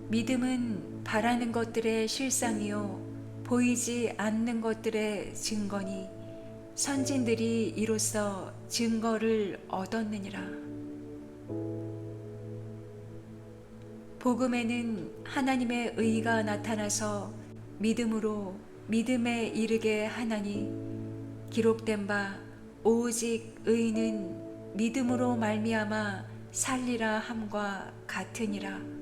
믿음은 바라는 것들의 실상이요 보이지 않는 것들의 증거니 선진들이 이로써 증거를 얻었느니라. 복음에는 하나님의 의가 나타나서 믿음으로 믿음에 이르게 하나니 기록된 바 오직 의인은 믿음으로 말미암아 살리라 함과 같으니라.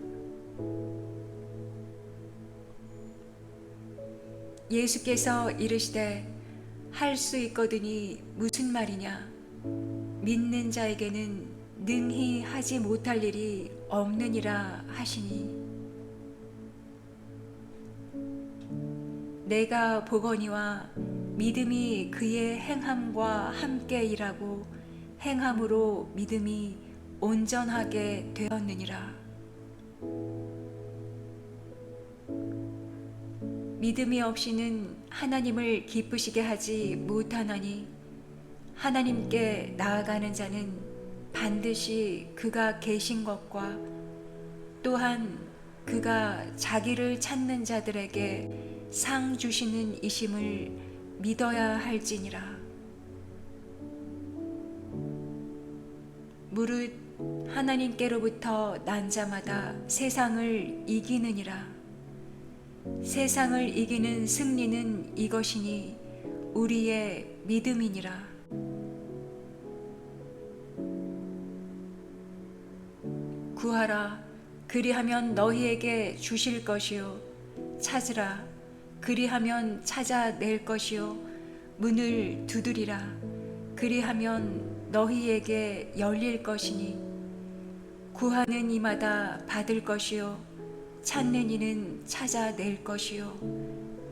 예수께서 이르시되 할 수 있거든이 무슨 말이냐? 믿는 자에게는 능히 하지 못할 일이 없느니라 하시니 내가 보거니와 믿음이 그의 행함과 함께 일하고 행함으로 믿음이 온전하게 되었느니라. 믿음이 없이는 하나님을 기쁘시게 하지 못하나니 하나님께 나아가는 자는 반드시 그가 계신 것과 또한 그가 자기를 찾는 자들에게 상 주시는 이심을 믿어야 할지니라. 무릇 하나님께로부터 난 자마다 세상을 이기느니라. 세상을 이기는 승리는 이것이니 우리의 믿음이니라. 구하라, 그리하면 너희에게 주실 것이요. 찾으라, 그리하면 찾아낼 것이요. 문을 두드리라, 그리하면 너희에게 열릴 것이니 구하는 이마다 받을 것이요. 찾는 이는 찾아낼 것이요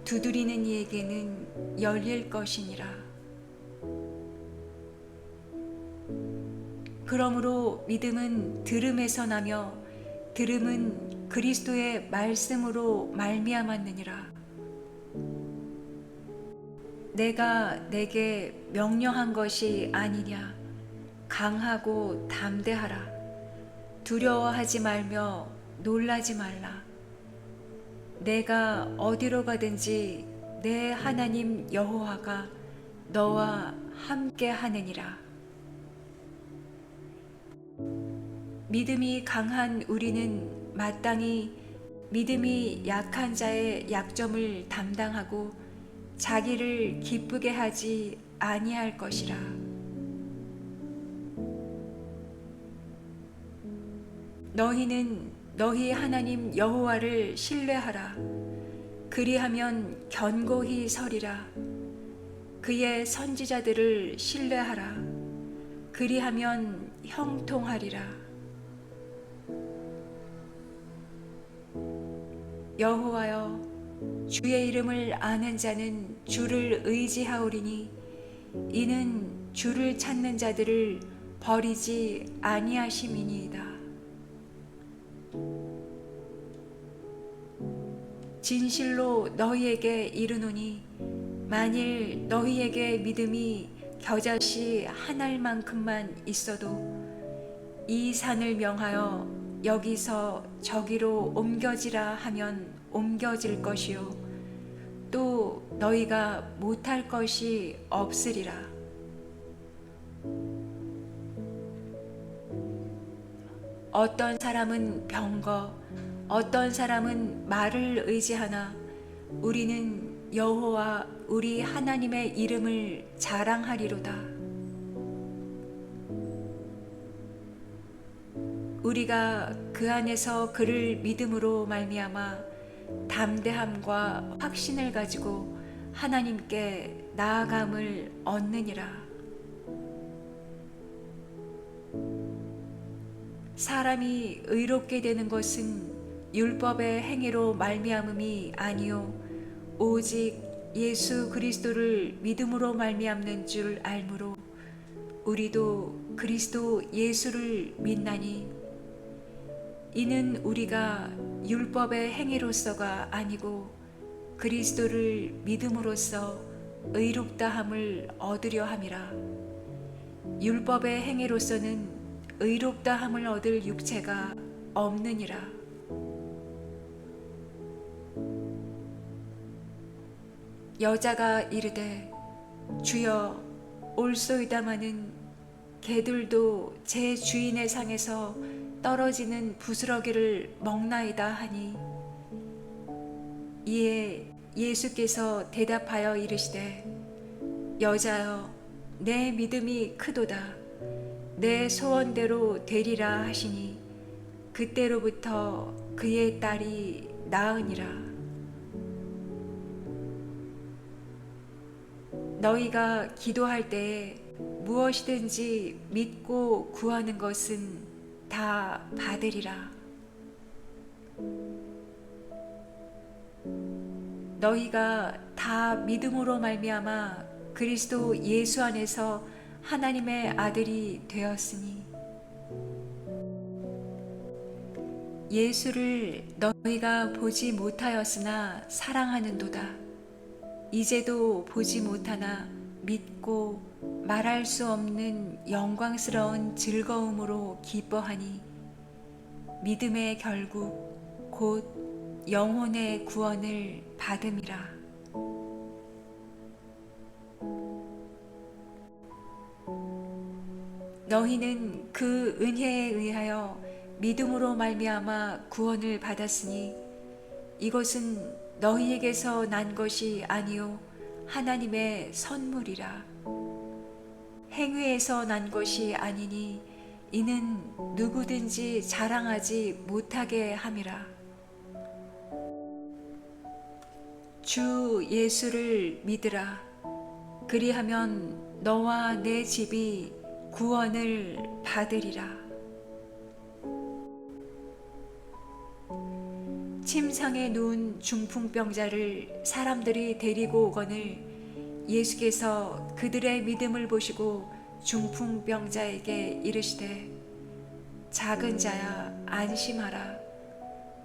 두드리는 이에게는 열릴 것이니라. 그러므로 믿음은 들음에서 나며 들음은 그리스도의 말씀으로 말미암았느니라. 내가 내게 명령한 것이 아니냐? 강하고 담대하라. 두려워하지 말며 놀라지 말라. 내가 어디로 가든지 내 하나님 여호와가 너와 함께 하느니라. 믿음이 강한 우리는 마땅히 믿음이 약한 자의 약점을 담당하고 자기를 기쁘게 하지 아니할 것이라. 너희는 너희 하나님 여호와를 신뢰하라. 그리하면 견고히 서리라. 그의 선지자들을 신뢰하라. 그리하면 형통하리라. 여호와여, 주의 이름을 아는 자는 주를 의지하오리니 이는 주를 찾는 자들을 버리지 아니하심이니이다. 진실로 너희에게 이르노니 만일 너희에게 믿음이 겨자씨 한 알만큼만 있어도 이 산을 명하여 여기서 저기로 옮겨지라 하면 옮겨질 것이요 또 너희가 못할 것이 없으리라. 어떤 사람은 병거 어떤 사람은 말을 의지하나 우리는 여호와 우리 하나님의 이름을 자랑하리로다. 우리가 그 안에서 그를 믿음으로 말미암아 담대함과 확신을 가지고 하나님께 나아감을 얻느니라. 사람이 의롭게 되는 것은 율법의 행위로 말미암음이 아니요 오직 예수 그리스도를 믿음으로 말미암는 줄 알므로 우리도 그리스도 예수를 믿나니 이는 우리가 율법의 행위로서가 아니고 그리스도를 믿음으로써 의롭다함을 얻으려 함이라. 율법의 행위로서는 의롭다함을 얻을 육체가 없느니라. 여자가 이르되 주여 올소이다마는 개들도 제 주인의 상에서 떨어지는 부스러기를 먹나이다 하니, 이에 예수께서 대답하여 이르시되 여자여 내 믿음이 크도다. 내 소원대로 되리라 하시니 그때로부터 그의 딸이 나으니라. 너희가 기도할 때에 무엇이든지 믿고 구하는 것은 다 받으리라. 너희가 다 믿음으로 말미암아 그리스도 예수 안에서 하나님의 아들이 되었으니, 예수를 너희가 보지 못하였으나 사랑하는도다. 이제도 보지 못하나 믿고 말할 수 없는 영광스러운 즐거움으로 기뻐하니, 믿음의 결국 곧 영혼의 구원을 받음이라. 너희는 그 은혜에 의하여 믿음으로 말미암아 구원을 받았으니, 이것은 너희에게서 난 것이 아니요 하나님의 선물이라. 행위에서 난 것이 아니니 이는 누구든지 자랑하지 못하게 함이라. 주 예수를 믿으라. 그리하면 너와 내 집이 구원을 받으리라. 침상에 누운 중풍병자를 사람들이 데리고 오거늘 예수께서 그들의 믿음을 보시고 중풍병자에게 이르시되 작은 자야 안심하라.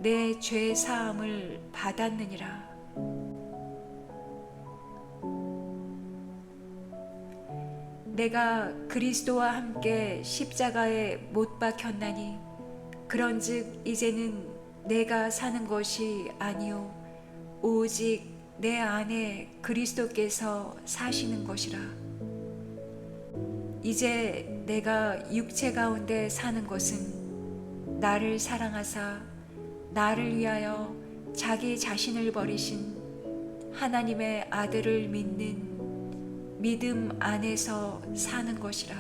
내 죄 사함을 받았느니라. 내가 그리스도와 함께 십자가에 못 박혔나니 그런즉 이제는 내가 사는 것이 아니요 오직 내 안에 그리스도께서 사시는 것이라. 이제 내가 육체 가운데 사는 것은 나를 사랑하사 나를 위하여 자기 자신을 버리신 하나님의 아들을 믿는 믿음 안에서 사는 것이라.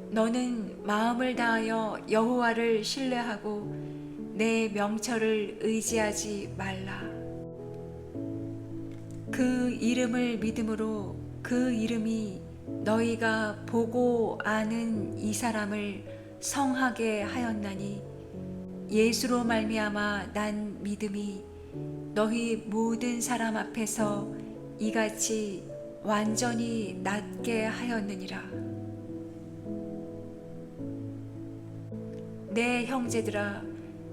너는 마음을 다하여 여호와를 신뢰하고 내 명철을 의지하지 말라. 그 이름을 믿음으로 그 이름이 너희가 보고 아는 이 사람을 성하게 하였나니, 예수로 말미암아 난 믿음이 너희 모든 사람 앞에서 이같이 완전히 낫게 하였느니라. 내 형제들아,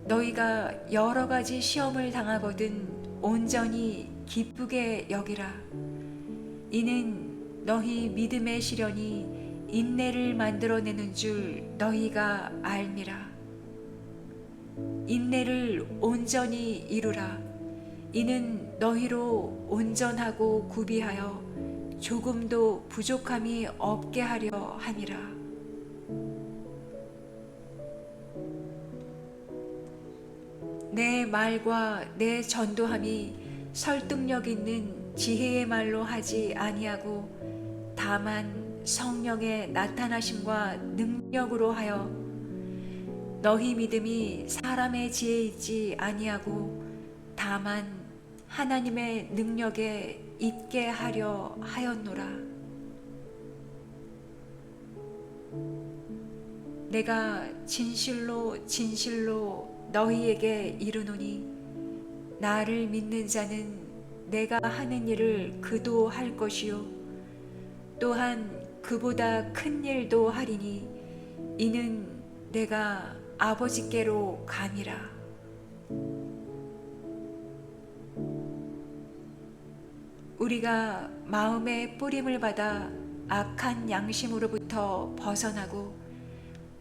너희가 여러 가지 시험을 당하거든 온전히 기쁘게 여기라. 이는 너희 믿음의 시련이 인내를 만들어내는 줄 너희가 알미라. 인내를 온전히 이루라. 이는 너희로 온전하고 구비하여 조금도 부족함이 없게 하려 함이라. 내 말과 내 전도함이 설득력 있는 지혜의 말로 하지 아니하고 다만 성령의 나타나심과 능력으로 하여 너희 믿음이 사람의 지혜에 있지 아니하고 다만 하나님의 능력에 있게 하려 하였노라. 내가 진실로 진실로 너희에게 이르노니 나를 믿는 자는 내가 하는 일을 그도 할 것이요 또한 그보다 큰 일도 하리니 이는 내가 아버지께로 감이라. 우리가 마음의 뿌림을 받아 악한 양심으로부터 벗어나고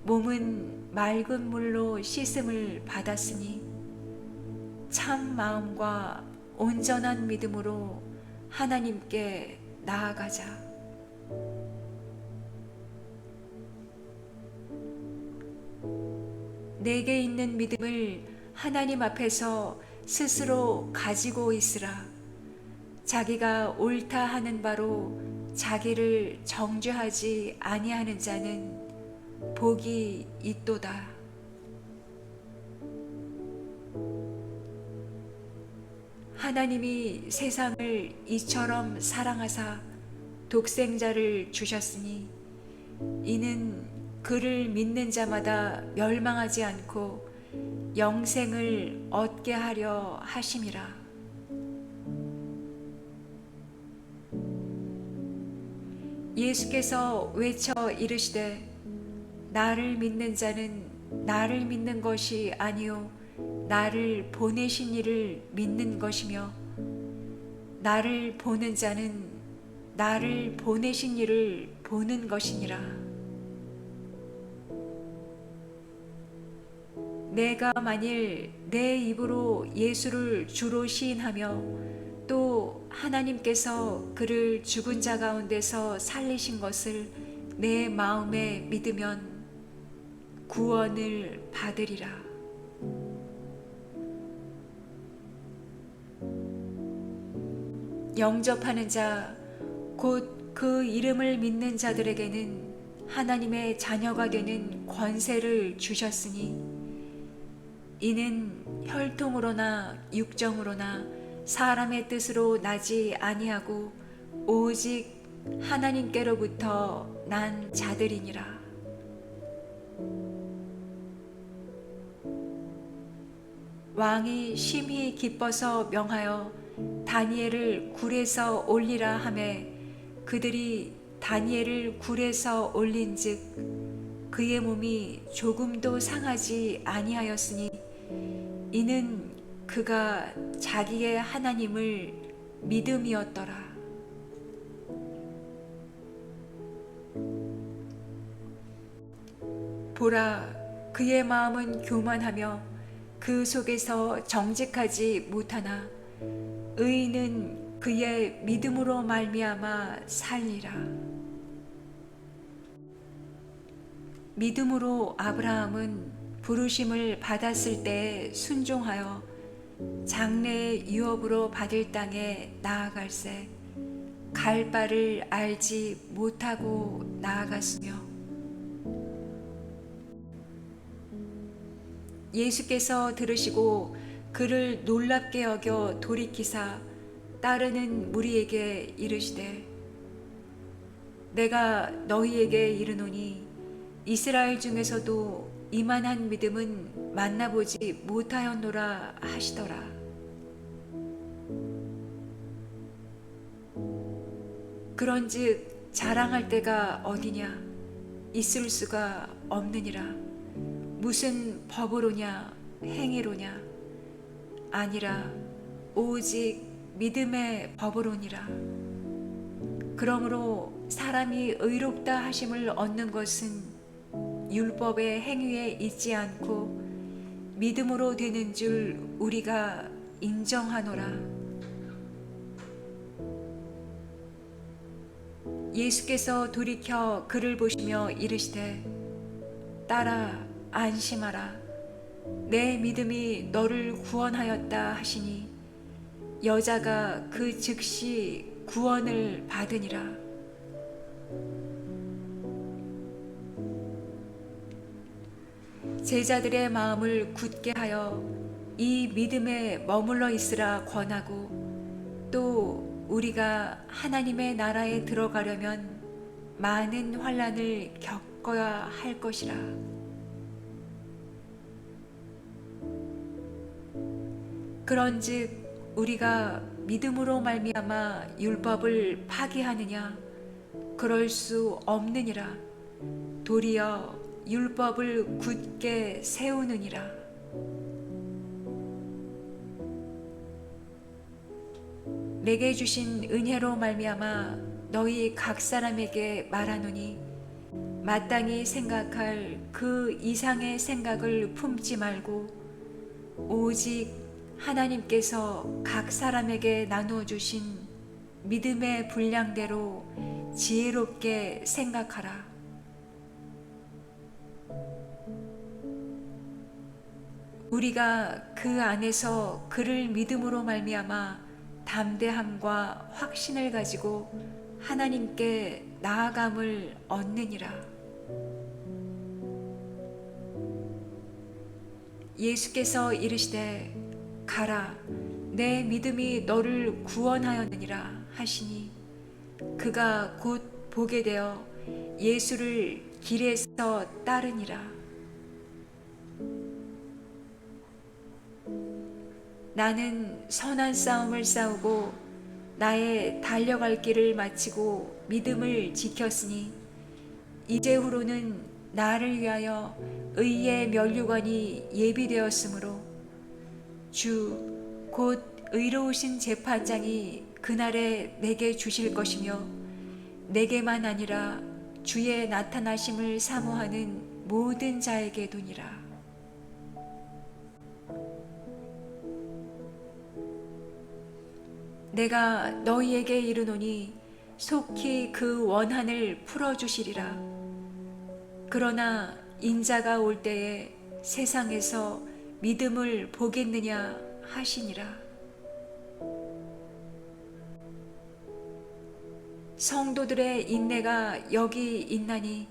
몸은 맑은 물로 씻음을 받았으니 참 마음과 온전한 믿음으로 하나님께 나아가자. 내게 있는 믿음을 하나님 앞에서 스스로 가지고 있으라. 자기가 옳다 하는 바로 자기를 정죄하지 아니하는 자는 복이 있도다. 하나님이 세상을 이처럼 사랑하사 독생자를 주셨으니 이는 그를 믿는 자마다 멸망하지 않고 영생을 얻게 하려 하심이라. 예수께서 외쳐 이르시되 나를 믿는 자는 나를 믿는 것이 아니요 나를 보내신 이를 믿는 것이며 나를 보는 자는 나를 보내신 이를 보는 것이니라. 내가 만일 내 입으로 예수를 주로 시인하며 또 하나님께서 그를 죽은 자 가운데서 살리신 것을 내 마음에 믿으면 구원을 받으리라. 영접하는 자, 곧 그 이름을 믿는 자들에게는 하나님의 자녀가 되는 권세를 주셨으니 이는 혈통으로나 육정으로나 사람의 뜻으로 나지 아니하고 오직 하나님께로부터 난 자들이니라. 왕이 심히 기뻐서 명하여 다니엘을 굴에서 올리라 하매 그들이 다니엘을 굴에서 올린즉 그의 몸이 조금도 상하지 아니하였으니 이는 그가 자기의 하나님을 믿음이었더라. 보라, 그의 마음은 교만하며 그 속에서 정직하지 못하나 의인은 그의 믿음으로 말미암아 살리라. 믿음으로 아브라함은 부르심을 받았을 때에 순종하여 장래의 유업으로 받을 땅에 나아갈새 갈 바를 알지 못하고 나아갔으며 예수께서 들으시고 그를 놀랍게 여겨 돌이키사 따르는 무리에게 이르시되 내가 너희에게 이르노니 이스라엘 중에서도 이만한 믿음은 만나보지 못하였노라 하시더라. 그런즉 자랑할 때가 어디냐? 있을 수가 없느니라. 무슨 법으로냐? 행위로냐? 아니라 오직 믿음의 법으로니라. 그러므로 사람이 의롭다 하심을 얻는 것은 율법의 행위에 있지 않고 믿음으로 되는 줄 우리가 인정하노라. 예수께서 돌이켜 그를 보시며 이르시되 딸아 안심하라. 내 믿음이 너를 구원하였다 하시니 여자가 그 즉시 구원을 받으니라. 제자들의 마음을 굳게 하여 이 믿음에 머물러 있으라 권하고 또 우리가 하나님의 나라에 들어가려면 많은 환난을 겪어야 할 것이라. 그런즉 우리가 믿음으로 말미암아 율법을 파기하느냐? 그럴 수 없느니라. 도리어 율법을 굳게 세우느니라. 내게 주신 은혜로 말미암아 너희 각 사람에게 말하노니 마땅히 생각할 그 이상의 생각을 품지 말고 오직 하나님께서 각 사람에게 나누어 주신 믿음의 분량대로 지혜롭게 생각하라. 우리가 그 안에서 그를 믿음으로 말미암아 담대함과 확신을 가지고 하나님께 나아감을 얻느니라. 예수께서 이르시되 가라, 내 믿음이 너를 구원하였느니라 하시니 그가 곧 보게 되어 예수를 길에서 따르니라. 나는 선한 싸움을 싸우고 나의 달려갈 길을 마치고 믿음을 지켰으니 이제후로는 나를 위하여 의의 면류관이 예비되었으므로 주 곧 의로우신 재판장이 그날에 내게 주실 것이며 내게만 아니라 주의 나타나심을 사모하는 모든 자에게 도니라. 내가 너희에게 이르노니 속히 그 원한을 풀어주시리라. 그러나 인자가 올 때에 세상에서 믿음을 보겠느냐 하시니라. 성도들의 인내가 여기 있나니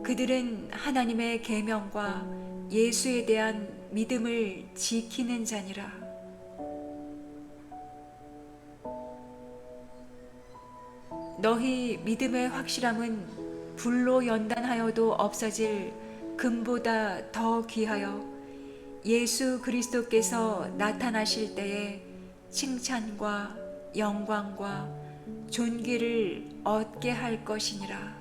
그들은 하나님의 계명과 예수에 대한 믿음을 지키는 자니라. 너희 믿음의 확실함은 불로 연단하여도 없어질 금보다 더 귀하여 예수 그리스도께서 나타나실 때에 칭찬과 영광과 존귀를 얻게 할 것이니라.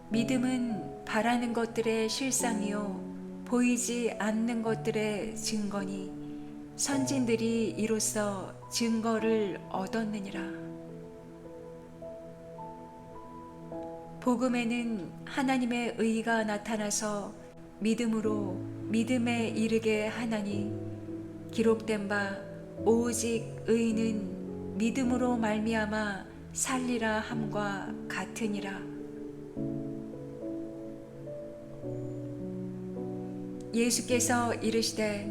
믿음은 바라는 것들의 실상이요 보이지 않는 것들의 증거니 선진들이 이로써 증거를 얻었느니라. 복음에는 하나님의 의가 나타나서 믿음으로 믿음에 이르게 하나니 기록된 바 오직 의인은 믿음으로 말미암아 살리라 함과 같으니라. 예수께서 이르시되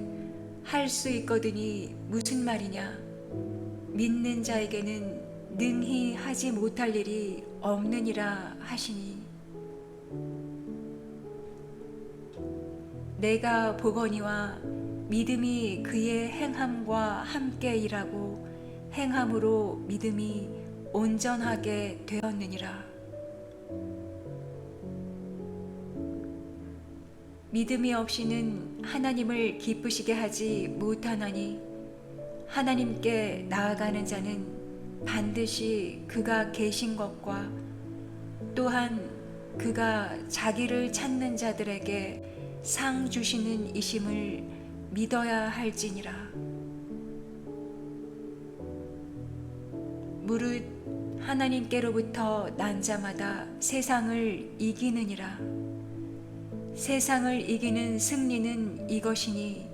할 수 있거든이 무슨 말이냐? 믿는 자에게는 능히 하지 못할 일이 없느니라 하시니 내가 보거니와 믿음이 그의 행함과 함께 일하고 행함으로 믿음이 온전하게 되었느니라. 믿음이 없이는 하나님을 기쁘시게 하지 못하나니 하나님께 나아가는 자는 반드시 그가 계신 것과 또한 그가 자기를 찾는 자들에게 상 주시는 이심을 믿어야 할지니라. 무릇 하나님께로부터 난 자마다 세상을 이기느니라. 세상을 이기는 승리는 이것이니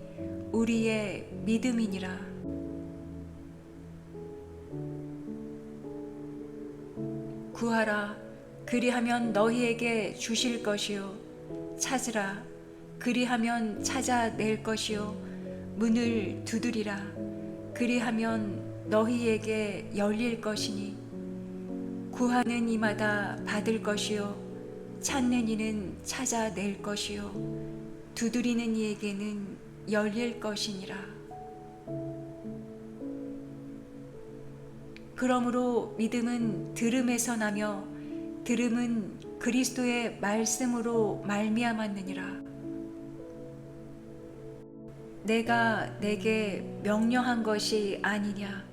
우리의 믿음이니라. 구하라, 그리하면 너희에게 주실 것이요. 찾으라, 그리하면 찾아낼 것이요. 문을 두드리라, 그리하면 너희에게 열릴 것이니 구하는 이마다 받을 것이요. 찾는 이는 찾아낼 것이요. 두드리는 이에게는 열릴 것이니라. 그러므로 믿음은 들음에서 나며 들음은 그리스도의 말씀으로 말미암았느니라. 내가 내게 명령한 것이 아니냐?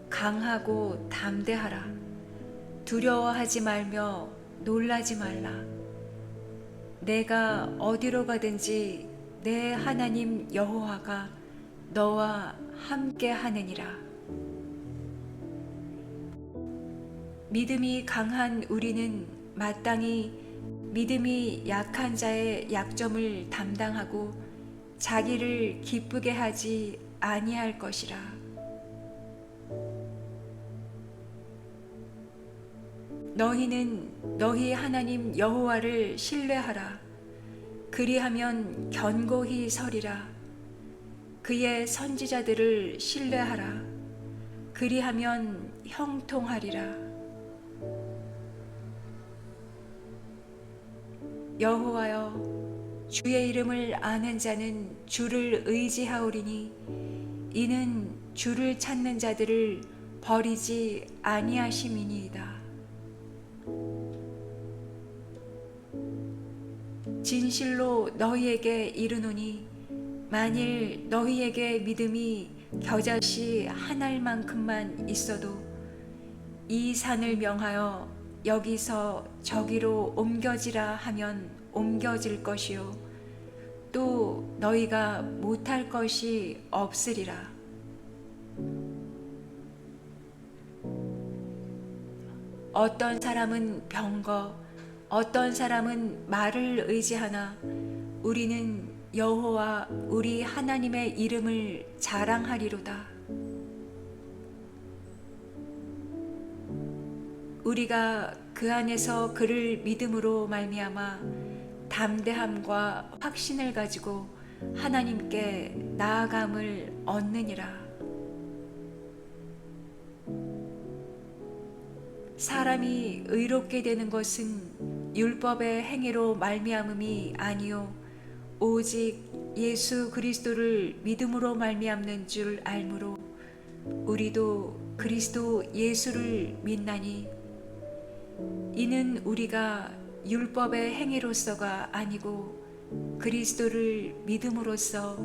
강하고 담대하라. 두려워하지 말며 놀라지 말라. 내가 어디로 가든지 내 하나님 여호와가 너와 함께 하느니라. 믿음이 강한 우리는 마땅히 믿음이 약한 자의 약점을 담당하고 자기를 기쁘게 하지 아니할 것이라. 너희는 너희 하나님 여호와를 신뢰하라. 그리하면 견고히 서리라. 그의 선지자들을 신뢰하라. 그리하면 형통하리라. 여호와여, 주의 이름을 아는 자는 주를 의지하오리니 이는 주를 찾는 자들을 버리지 아니하심이니이다. 진실로 너희에게 이르노니 만일 너희에게 믿음이 겨자씨 한 알만큼만 있어도 이 산을 명하여 여기서 저기로 옮겨지라 하면 옮겨질 것이요 또 너희가 못할 것이 없으리라. 어떤 사람은 병거, 어떤 사람은 말을 의지하나 우리는 여호와 우리 하나님의 이름을 자랑하리로다. 우리가 그 안에서 그를 믿음으로 말미암아 담대함과 확신을 가지고 하나님께 나아감을 얻느니라. 사람이 의롭게 되는 것은 율법의 행위로 말미암음이 아니요 오직 예수 그리스도를 믿음으로 말미암는 줄 알므로 우리도 그리스도 예수를 믿나니 이는 우리가 율법의 행위로서가 아니고 그리스도를 믿음으로써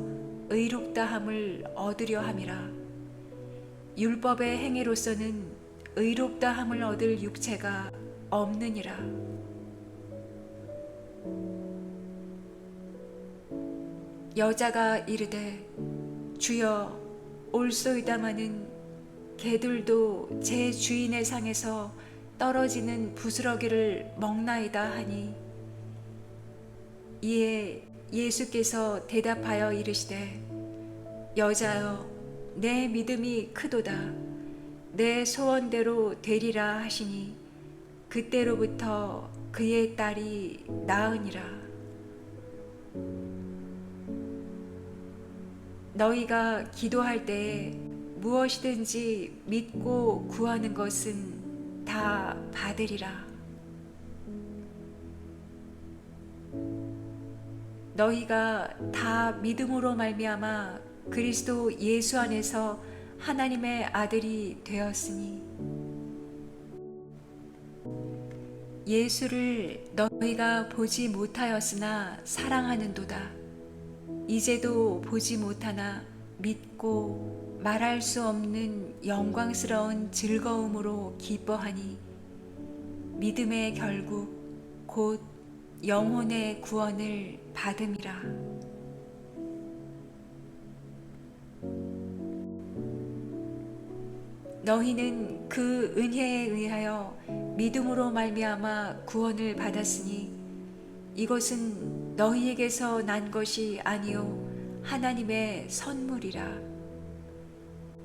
의롭다함을 얻으려 함이라. 율법의 행위로서는 의롭다함을 얻을 육체가 없느니라. 여자가 이르되 주여 올소이다마는 개들도 제 주인의 상에서 떨어지는 부스러기를 먹나이다 하니 이에 예수께서 대답하여 이르시되 여자여 내 믿음이 크도다. 내 소원대로 되리라 하시니 그때로부터 그의 딸이 나으니라. 너희가 기도할 때에 무엇이든지 믿고 구하는 것은 다 받으리라. 너희가 다 믿음으로 말미암아 그리스도 예수 안에서 하나님의 아들이 되었으니 예수를 너희가 보지 못하였으나 사랑하는도다. 이제도 보지 못하나 믿고 말할 수 없는 영광스러운 즐거움으로 기뻐하니 믿음의 결국 곧 영혼의 구원을 받음이라. 너희는 그 은혜에 의하여 믿음으로 말미암아 구원을 받았으니 이것은 너희에게서 난 것이 아니요 하나님의 선물이라.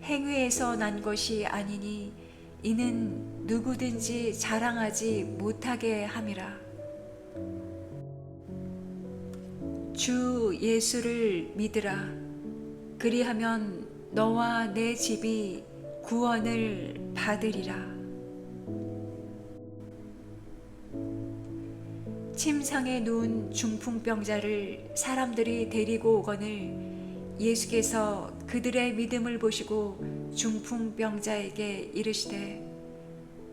행위에서 난 것이 아니니 이는 누구든지 자랑하지 못하게 함이라. 주 예수를 믿으라. 그리하면 너와 내 집이 구원을 받으리라. 침상에 누운 중풍병자를 사람들이 데리고 오거늘 예수께서 그들의 믿음을 보시고 중풍병자에게 이르시되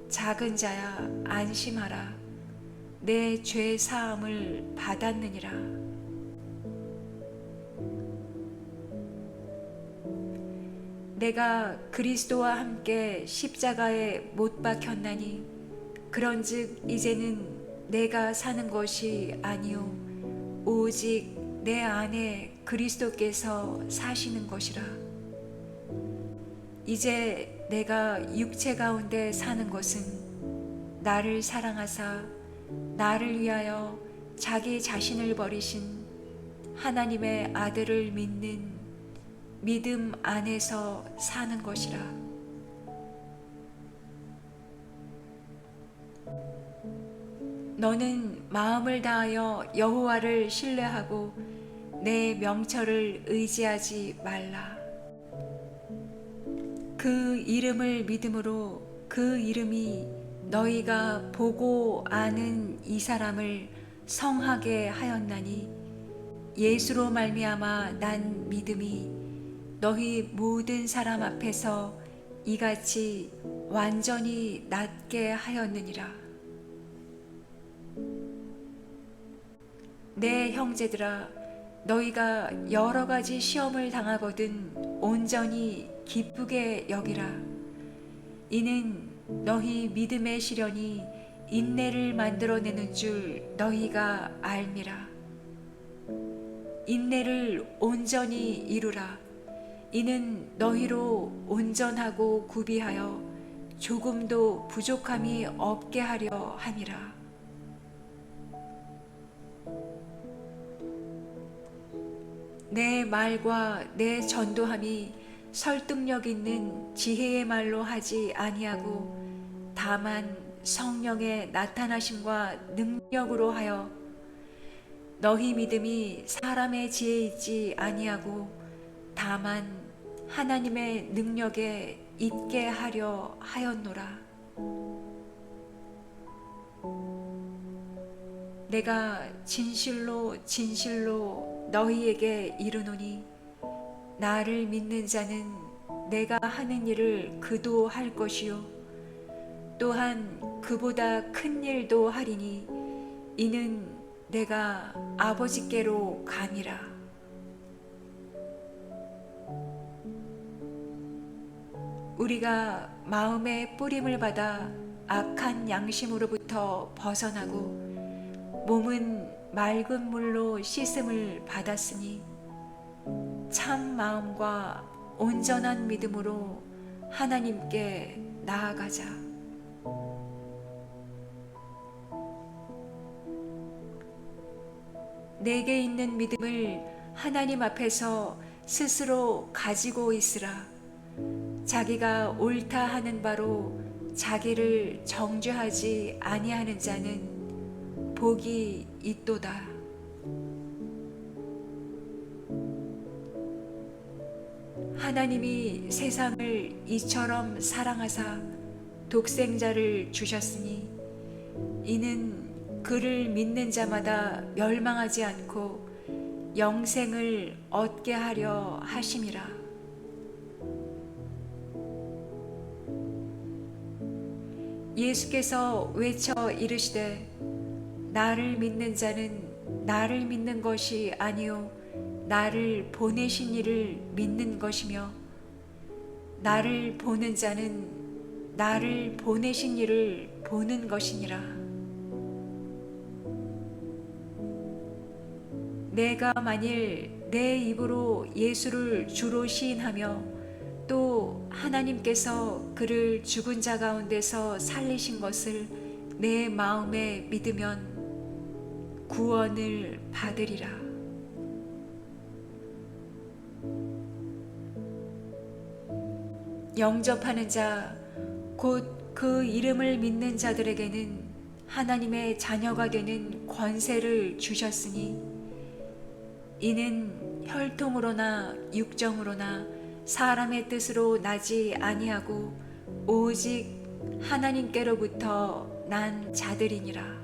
작은 자야 안심하라. 내 죄 사함을 받았느니라. 내가 그리스도와 함께 십자가에 못 박혔나니 그런즉 이제는 내가 사는 것이 아니요 오직 내 안에 그리스도께서 사시는 것이라. 이제 내가 육체 가운데 사는 것은 나를 사랑하사 나를 위하여 자기 자신을 버리신 하나님의 아들을 믿는 믿음 안에서 사는 것이라. 너는 마음을 다하여 여호와를 신뢰하고 내 명철을 의지하지 말라. 그 이름을 믿음으로 그 이름이 너희가 보고 아는 이 사람을 성하게 하였나니 예수로 말미암아 난 믿음이 너희 모든 사람 앞에서 이같이 완전히 낫게 하였느니라. 내 형제들아, 너희가 여러 가지 시험을 당하거든 온전히 기쁘게 여기라. 이는 너희 믿음의 시련이 인내를 만들어내는 줄 너희가 알미라. 인내를 온전히 이루라. 이는 너희로 온전하고 구비하여 조금도 부족함이 없게 하려 함이라. 내 말과 내 전도함이 설득력 있는 지혜의 말로 하지 아니하고 다만 성령의 나타나심과 능력으로 하여 너희 믿음이 사람의 지혜에 있지 아니하고 다만 하나님의 능력에 있게 하려 하였노라. 내가 진실로 진실로 너희에게 이르노니 나를 믿는 자는 내가 하는 일을 그도 할 것이요 또한 그보다 큰 일도 하리니 이는 내가 아버지께로 감이라. 우리가 마음의 뿌림을 받아 악한 양심으로부터 벗어나고 몸은 맑은 물로 씻음을 받았으니 참 마음과 온전한 믿음으로 하나님께 나아가자. 내게 있는 믿음을 하나님 앞에서 스스로 가지고 있으라. 자기가 옳다 하는 바로 자기를 정죄하지 아니하는 자는 복이 있도다. 하나님이 세상을 이처럼 사랑하사 독생자를 주셨으니 이는 그를 믿는 자마다 멸망하지 않고 영생을 얻게 하려 하심이라. 예수께서 외쳐 이르시되 나를 믿는 자는 나를 믿는 것이 아니요 나를 보내신 이를 믿는 것이며 나를 보는 자는 나를 보내신 이를 보는 것이니라. 내가 만일 내 입으로 예수를 주로 시인하며 또 하나님께서 그를 죽은 자 가운데서 살리신 것을 내 마음에 믿으면 구원을 받으리라. 영접하는 자, 곧 그 이름을 믿는 자들에게는 하나님의 자녀가 되는 권세를 주셨으니 이는 혈통으로나 육정으로나 사람의 뜻으로 나지 아니하고 오직 하나님께로부터 난 자들이니라.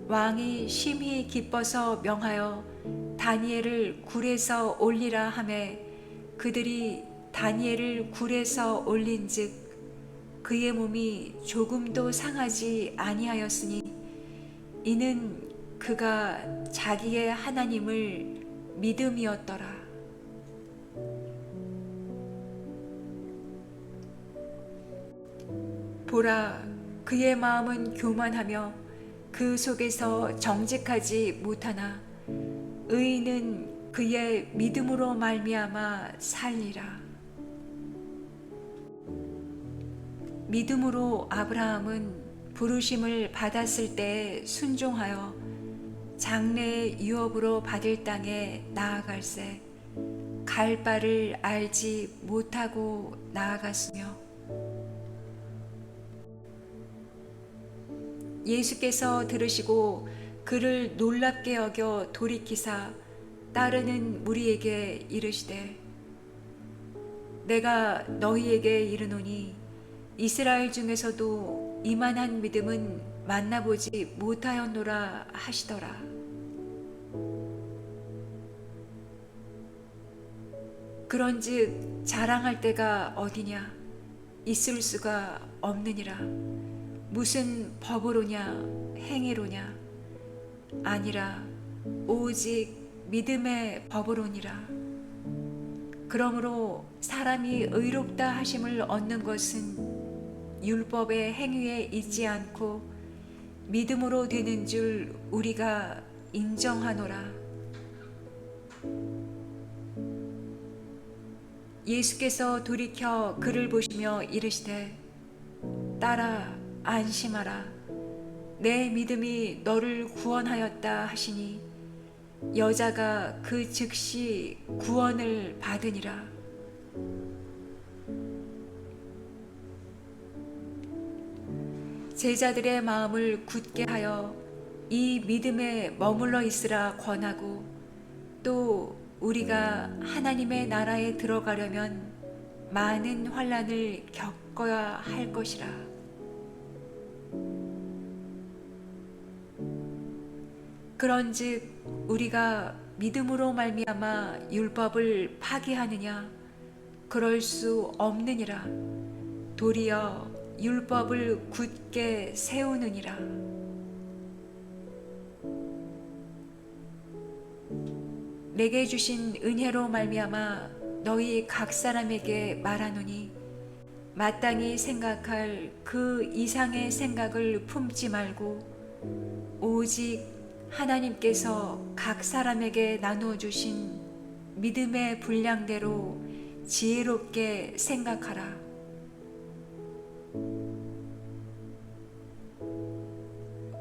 왕이 심히 기뻐서 명하여 다니엘을 굴에서 올리라 하매 그들이 다니엘을 굴에서 올린즉 그의 몸이 조금도 상하지 아니하였으니 이는 그가 자기의 하나님을 믿음이었더라. 보라, 그의 마음은 교만하며 그 속에서 정직하지 못하나 의인은 그의 믿음으로 말미암아 살리라. 믿음으로 아브라함은 부르심을 받았을 때 순종하여 장래의 유업으로 받을 땅에 나아갈새 갈 바를 알지 못하고 나아갔으며 예수께서 들으시고 그를 놀랍게 여겨 돌이키사 따르는 무리에게 이르시되 내가 너희에게 이르노니 이스라엘 중에서도 이만한 믿음은 만나보지 못하였노라 하시더라. 그런즉 자랑할 때가 어디냐? 있을 수가 없느니라. 무슨 법으로냐? 행위로냐? 아니라 오직 믿음의 법으로니라. 그러므로 사람이 의롭다 하심을 얻는 것은 율법의 행위에 있지 않고 믿음으로 되는 줄 우리가 인정하노라. 예수께서 돌이켜 그를 보시며 이르시되 딸아 안심하라. 내 믿음이 너를 구원하였다 하시니 여자가 그 즉시 구원을 받으니라. 제자들의 마음을 굳게 하여 이 믿음에 머물러 있으라 권하고 또 우리가 하나님의 나라에 들어가려면 많은 환난을 겪어야 할 것이라. 그런즉 우리가 믿음으로 말미암아 율법을 파기하느냐? 그럴 수 없느니라. 도리어 율법을 굳게 세우느니라. 내게 주신 은혜로 말미암아 너희 각 사람에게 말하노니 마땅히 생각할 그 이상의 생각을 품지 말고 오직 하나님께서 각 사람에게 나누어 주신 믿음의 분량대로 지혜롭게 생각하라.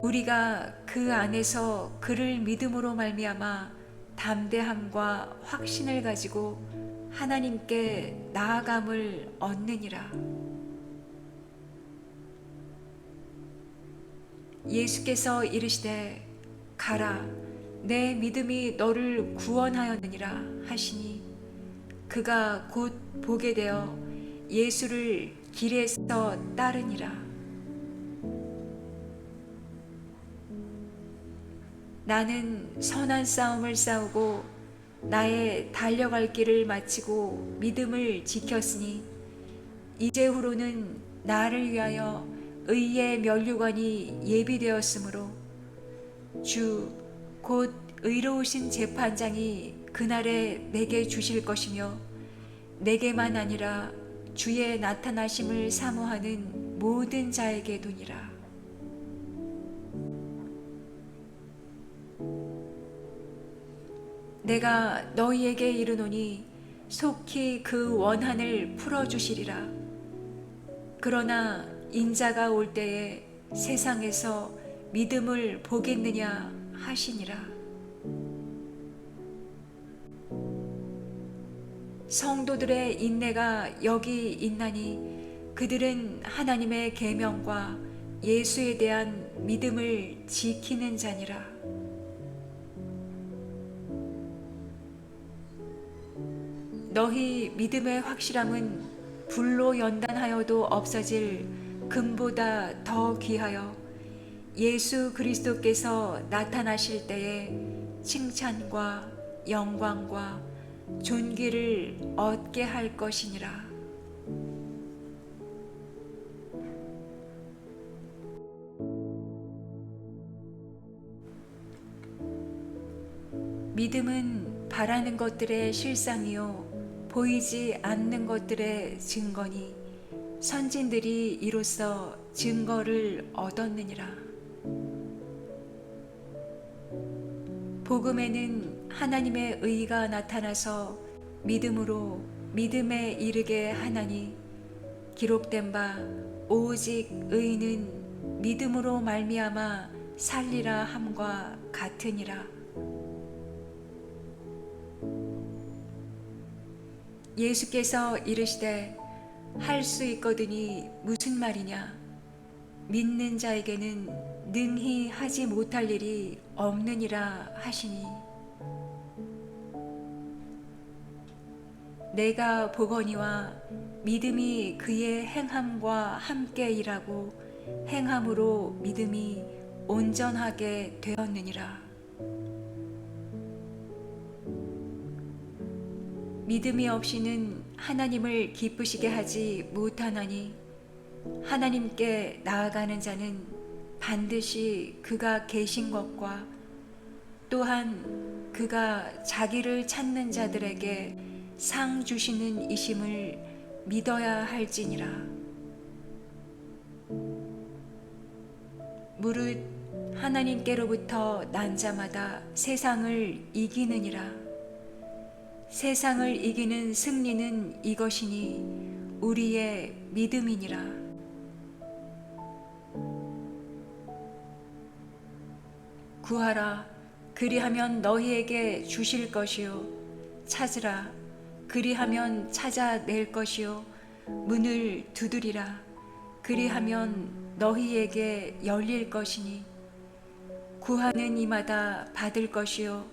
우리가 그 안에서 그를 믿음으로 말미암아 담대함과 확신을 가지고 하나님께 나아감을 얻느니라. 예수께서 이르시되 가라 내 믿음이 너를 구원하였느니라 하시니 그가 곧 보게 되어 예수를 길에서 따르니라. 나는 선한 싸움을 싸우고 나의 달려갈 길을 마치고 믿음을 지켰으니 이제후로는 나를 위하여 의의 면류관이 예비되었으므로 주 곧 의로우신 재판장이 그날에 내게 주실 것이며 내게만 아니라 주의 나타나심을 사모하는 모든 자에게 두니라. 내가 너희에게 이르노니 속히 그 원한을 풀어주시리라. 그러나 인자가 올 때에 세상에서 믿음을 보겠느냐 하시니라. 성도들의 인내가 여기 있나니 그들은 하나님의 계명과 예수에 대한 믿음을 지키는 자니라. 너희 믿음의 확실함은 불로 연단하여도 없어질 금보다 더 귀하여 예수 그리스도께서 나타나실 때에 칭찬과 영광과 존귀를 얻게 할 것이니라. 믿음은 바라는 것들의 실상이요 보이지 않는 것들의 증거니 선진들이 이로써 증거를 얻었느니라. 복음에는 하나님의 의가 나타나서 믿음으로 믿음에 이르게 하나니 기록된 바 오직 의인은 믿음으로 말미암아 살리라 함과 같으니라. 예수께서 이르시되 할 수 있거든이 무슨 말이냐? 믿는 자에게는 능히 하지 못할 일이 없느니라 하시니, 내가 보거니와 믿음이 그의 행함과 함께 일하고 행함으로 믿음이 온전하게 되었느니라. 믿음이 없이는 하나님을 기쁘시게 하지 못하나니, 하나님께 나아가는 자는 반드시 그가 계신 것과 또한 그가 자기를 찾는 자들에게 상 주시는 이심을 믿어야 할지니라. 무릇 하나님께로부터 난 자마다 세상을 이기느니라. 세상을 이기는 승리는 이것이니 우리의 믿음이니라. 구하라, 그리하면 너희에게 주실 것이요. 찾으라, 그리하면 찾아낼 것이요. 문을 두드리라, 그리하면 너희에게 열릴 것이니, 구하는 이마다 받을 것이요.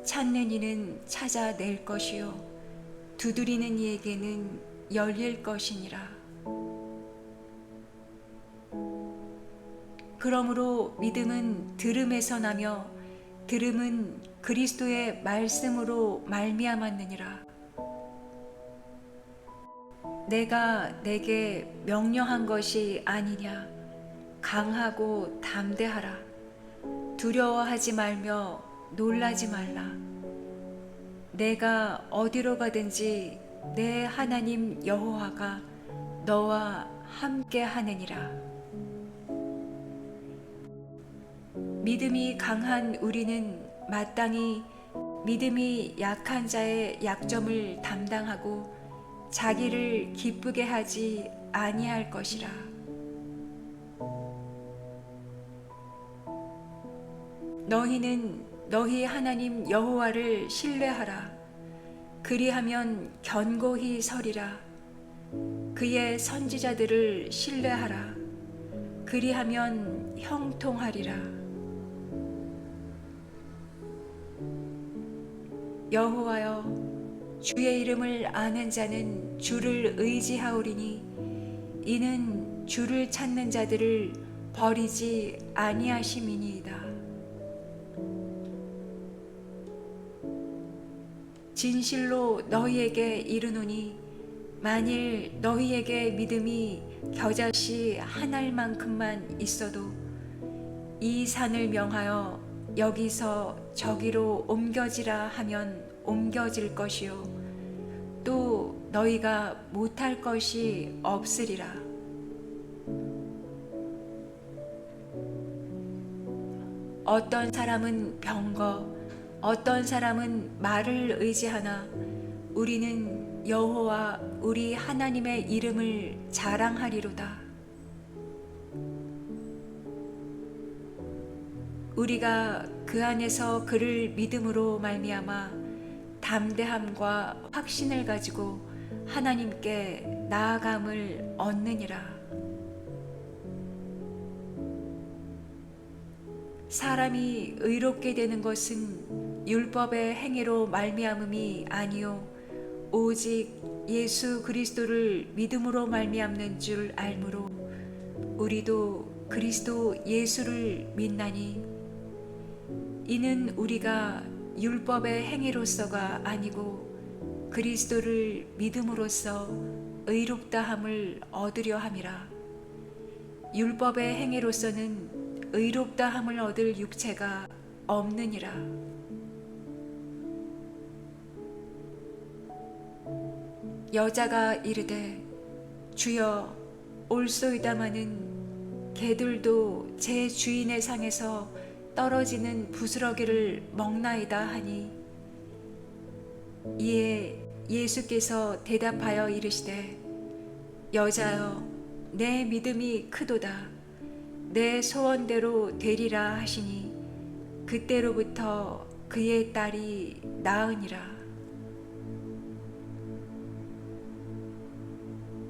찾는 이는 찾아낼 것이요. 두드리는 이에게는 열릴 것이니라. 그러므로 믿음은 들음에서 나며 들음은 그리스도의 말씀으로 말미암았느니라. 내가 내게 명령한 것이 아니냐? 강하고 담대하라. 두려워하지 말며 놀라지 말라. 내가 어디로 가든지 내 하나님 여호와가 너와 함께 하느니라. 믿음이 강한 우리는 마땅히 믿음이 약한 자의 약점을 담당하고 자기를 기쁘게 하지 아니할 것이라. 너희는 너희 하나님 여호와를 신뢰하라. 그리하면 견고히 서리라. 그의 선지자들을 신뢰하라. 그리하면 형통하리라. 여호와여, 주의 이름을 아는 자는 주를 의지하오리니 이는 주를 찾는 자들을 버리지 아니하심이니이다. 진실로 너희에게 이르노니 만일 너희에게 믿음이 겨자씨 한 알만큼만 있어도 이 산을 명하여 여기서 저기로 옮겨지라 하면 옮겨질 것이요 또 너희가 못할 것이 없으리라. 어떤 사람은 병거, 어떤 사람은 말을 의지하나 우리는 여호와 우리 하나님의 이름을 자랑하리로다. 우리가 그 안에서 그를 믿음으로 말미암아 담대함과 확신을 가지고 하나님께 나아감을 얻느니라. 사람이 의롭게 되는 것은 율법의 행위로 말미암음이 아니요 오직 예수 그리스도를 믿음으로 말미암는 줄 알므로 우리도 그리스도 예수를 믿나니 이는 우리가 율법의 행위로서가 아니고 그리스도를 믿음으로써 의롭다함을 얻으려 함이라. 율법의 행위로서는 의롭다함을 얻을 육체가 없느니라. 여자가 이르되 주여 올소이다마는 개들도 제 주인의 상에서 떨어지는 부스러기를 먹나이다 하니 이에 예수께서 대답하여 이르시되 여자여 내 믿음이 크도다. 내 소원대로 되리라 하시니 그때로부터 그의 딸이 나으니라.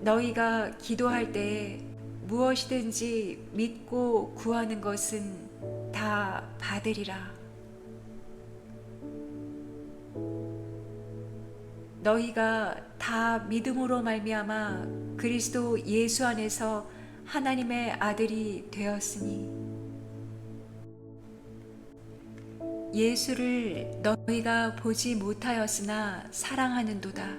너희가 기도할 때에 무엇이든지 믿고 구하는 것은 다 받으리라. 너희가 다 믿음으로 말미암아 그리스도 예수 안에서 하나님의 아들이 되었으니 예수를 너희가 보지 못하였으나 사랑하는도다.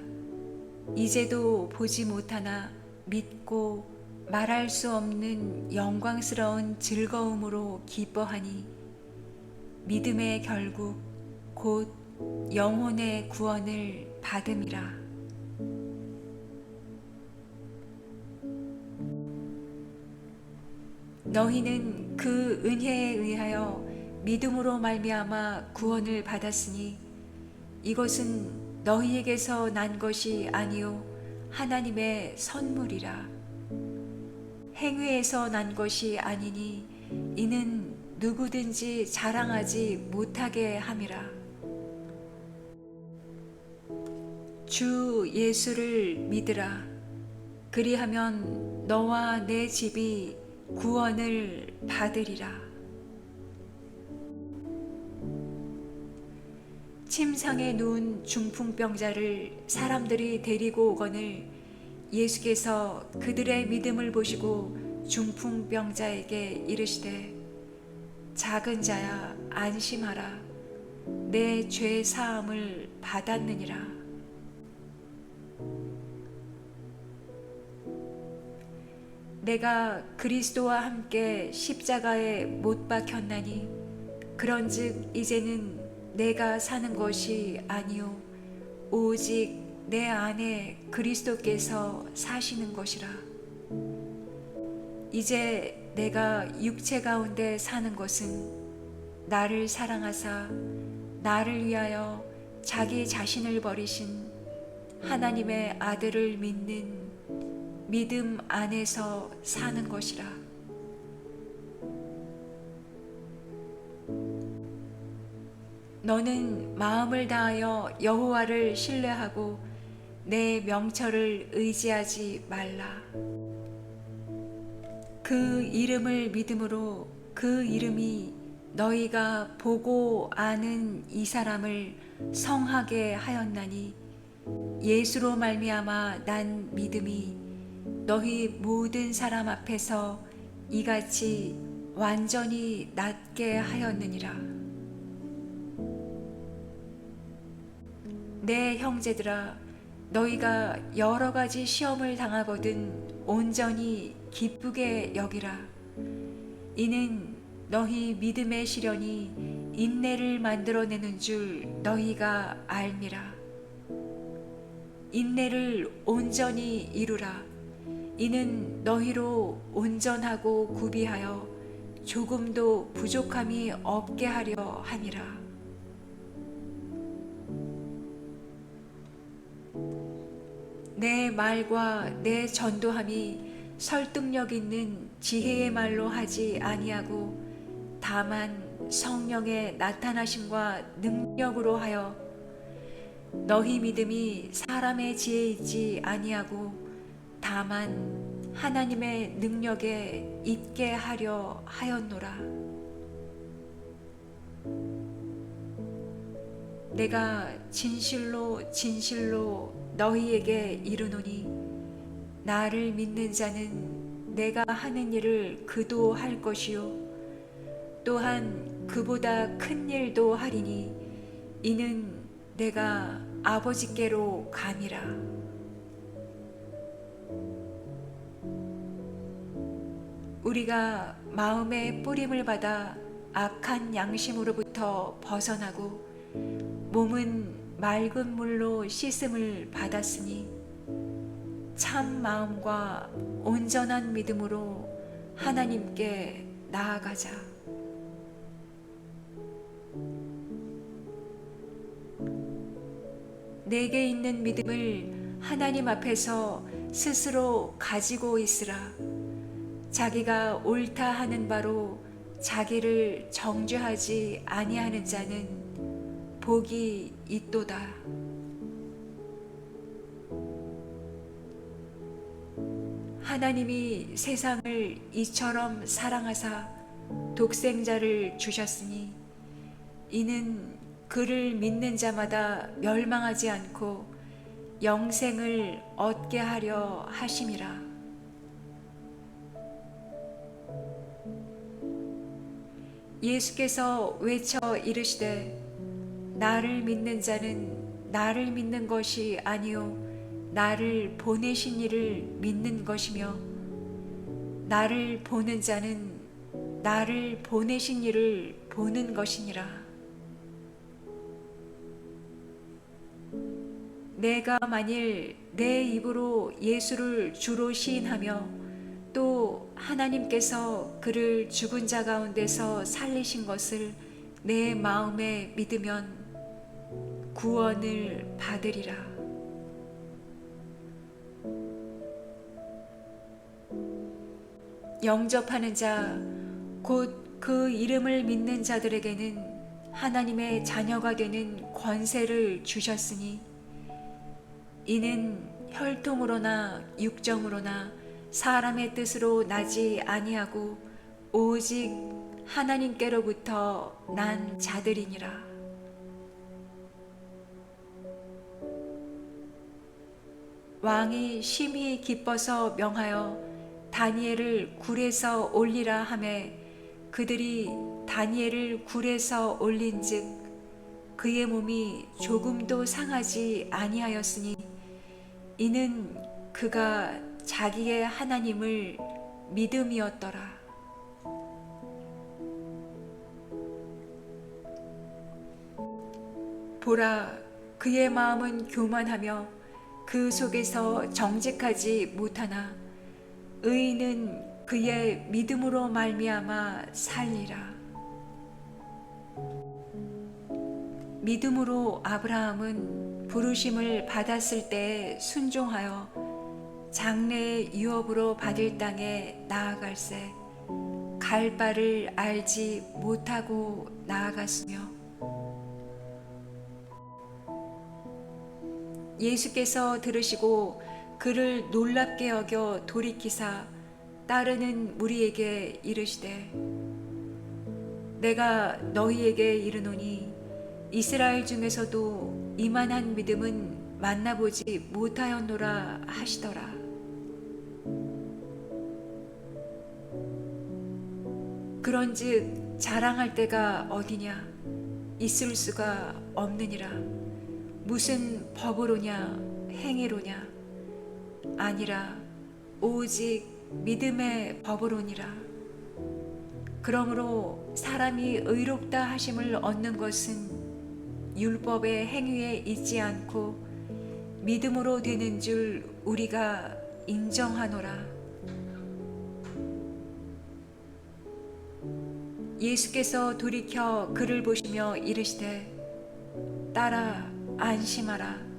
이제도 보지 못하나 믿고 말할 수 없는 영광스러운 즐거움으로 기뻐하니 믿음의 결국 곧 영혼의 구원을 받음이라. 너희는 그 은혜에 의하여 믿음으로 말미암아 구원을 받았으니 이것은 너희에게서 난 것이 아니요 하나님의 선물이라. 행위에서 난 것이 아니니 이는 누구든지 자랑하지 못하게 함이라. 주 예수를 믿으라. 그리하면 너와 내 집이 구원을 받으리라. 침상에 누운 중풍병자를 사람들이 데리고 오거늘 예수께서 그들의 믿음을 보시고 중풍병자에게 이르시되 작은 자야 안심하라. 내 죄 사함을 받았느니라. 내가 그리스도와 함께 십자가에 못 박혔나니 그런즉 이제는 내가 사는 것이 아니요 오직 내 안에 그리스도께서 사시는 것이라. 이제 내가 육체 가운데 사는 것은 나를 사랑하사 나를 위하여 자기 자신을 버리신 하나님의 아들을 믿는 믿음 안에서 사는 것이라. 너는 마음을 다하여 여호와를 신뢰하고 내 명철을 의지하지 말라. 그 이름을 믿음으로 그 이름이 너희가 보고 아는 이 사람을 성하게 하였나니 예수로 말미암아 난 믿음이 너희 모든 사람 앞에서 이같이 완전히 낫게 하였느니라. 내 형제들아, 너희가 여러 가지 시험을 당하거든 온전히 기쁘게 여기라. 이는 너희 믿음의 시련이 인내를 만들어내는 줄 너희가 알미라. 인내를 온전히 이루라. 이는 너희로 온전하고 구비하여 조금도 부족함이 없게 하려 함이라. 내 말과 내 전도함이 설득력 있는 지혜의 말로 하지 아니하고 다만 성령의 나타나심과 능력으로 하여 너희 믿음이 사람의 지혜에 있지 아니하고 다만 하나님의 능력에 있게 하려 하였노라. 내가 진실로 진실로 너희에게 이르노니 나를 믿는 자는 내가 하는 일을 그도 할 것이요 또한 그보다 큰 일도 하리니 이는 내가 아버지께로 감이라. 우리가 마음의 뿌림을 받아 악한 양심으로부터 벗어나고 몸은 맑은 물로 씻음을 받았으니 참 마음과 온전한 믿음으로 하나님께 나아가자. 내게 있는 믿음을 하나님 앞에서 스스로 가지고 있으라. 자기가 옳다 하는 바로 자기를 정죄하지 아니하는 자는 복이 있도다. 하나님이 세상을 이처럼 사랑하사 독생자를 주셨으니 이는 그를 믿는 자마다 멸망하지 않고 영생을 얻게 하려 하심이라. 예수께서 외쳐 이르시되 나를 믿는 자는 나를 믿는 것이 아니요 나를 보내신 이를 믿는 것이며 나를 보는 자는 나를 보내신 이를 보는 것이니라. 내가 만일 내 입으로 예수를 주로 시인하며 또 하나님께서 그를 죽은 자 가운데서 살리신 것을 내 마음에 믿으면 구원을 받으리라. 영접하는 자, 곧 그 이름을 믿는 자들에게는 하나님의 자녀가 되는 권세를 주셨으니 이는 혈통으로나 육정으로나 사람의 뜻으로 나지 아니하고 오직 하나님께로부터 난 자들이니라. 왕이 심히 기뻐서 명하여 다니엘을 굴에서 올리라 하매 그들이 다니엘을 굴에서 올린즉 그의 몸이 조금도 상하지 아니하였으니 이는 그가 자기의 하나님을 믿음이었더라. 보라, 그의 마음은 교만하며 그 속에서 정직하지 못하나 의인은 그의 믿음으로 말미암아 살리라. 믿음으로 아브라함은 부르심을 받았을 때에 순종하여 장래의 유업으로 받을 땅에 나아갈새 갈 바를 알지 못하고 나아갔으며 예수께서 들으시고 그를 놀랍게 여겨 돌이키사 따르는 무리에게 이르시되 내가 너희에게 이르노니 이스라엘 중에서도 이만한 믿음은 만나보지 못하였노라 하시더라. 그런즉 자랑할 때가 어디냐? 있을 수가 없느니라. 무슨 법으로냐? 행위로냐? 아니라 오직 믿음의 법으로니라. 그러므로 사람이 의롭다 하심을 얻는 것은 율법의 행위에 있지 않고 믿음으로 되는 줄 우리가 인정하노라. 예수께서 돌이켜 그를 보시며 이르시되 딸아 안심하라.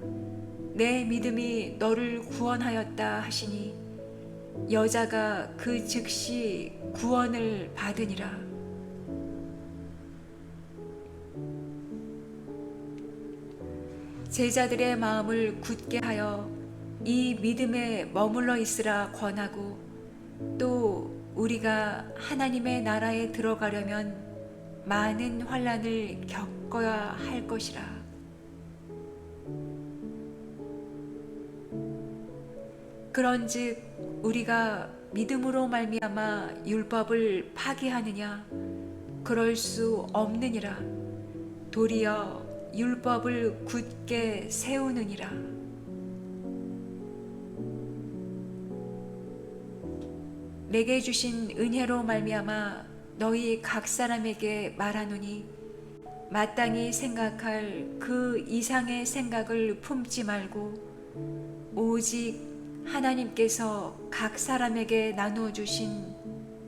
내 믿음이 너를 구원하였다 하시니 여자가 그 즉시 구원을 받으니라. 제자들의 마음을 굳게 하여 이 믿음에 머물러 있으라 권하고 또 우리가 하나님의 나라에 들어가려면 많은 환난을 겪어야 할 것이라. 그런즉 우리가 믿음으로 말미암아 율법을 파기하느냐? 그럴 수 없느니라. 도리어 율법을 굳게 세우느니라. 내게 주신 은혜로 말미암아 너희 각 사람에게 말하노니 마땅히 생각할 그 이상의 생각을 품지 말고 오직 하나님께서 각 사람에게 나누어 주신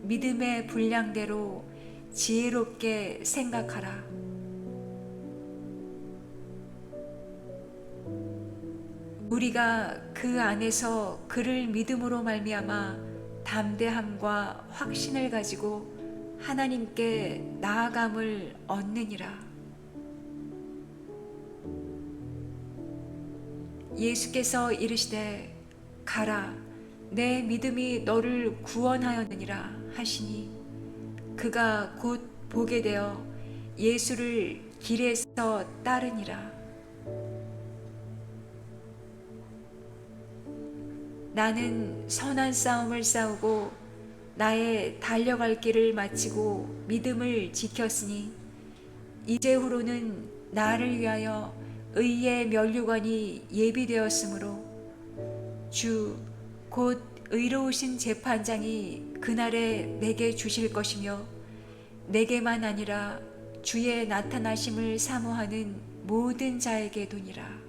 믿음의 분량대로 지혜롭게 생각하라. 우리가 그 안에서 그를 믿음으로 말미암아 담대함과 확신을 가지고 하나님께 나아감을 얻느니라. 예수께서 이르시되 가라, 내 믿음이 너를 구원하였느니라 하시니 그가 곧 보게 되어 예수를 길에서 따르니라. 나는 선한 싸움을 싸우고 나의 달려갈 길을 마치고 믿음을 지켰으니 이제후로는 나를 위하여 의의 면류관이 예비되었으므로 주 곧 의로우신 재판장이 그날에 내게 주실 것이며 내게만 아니라 주의 나타나심을 사모하는 모든 자에게도니라.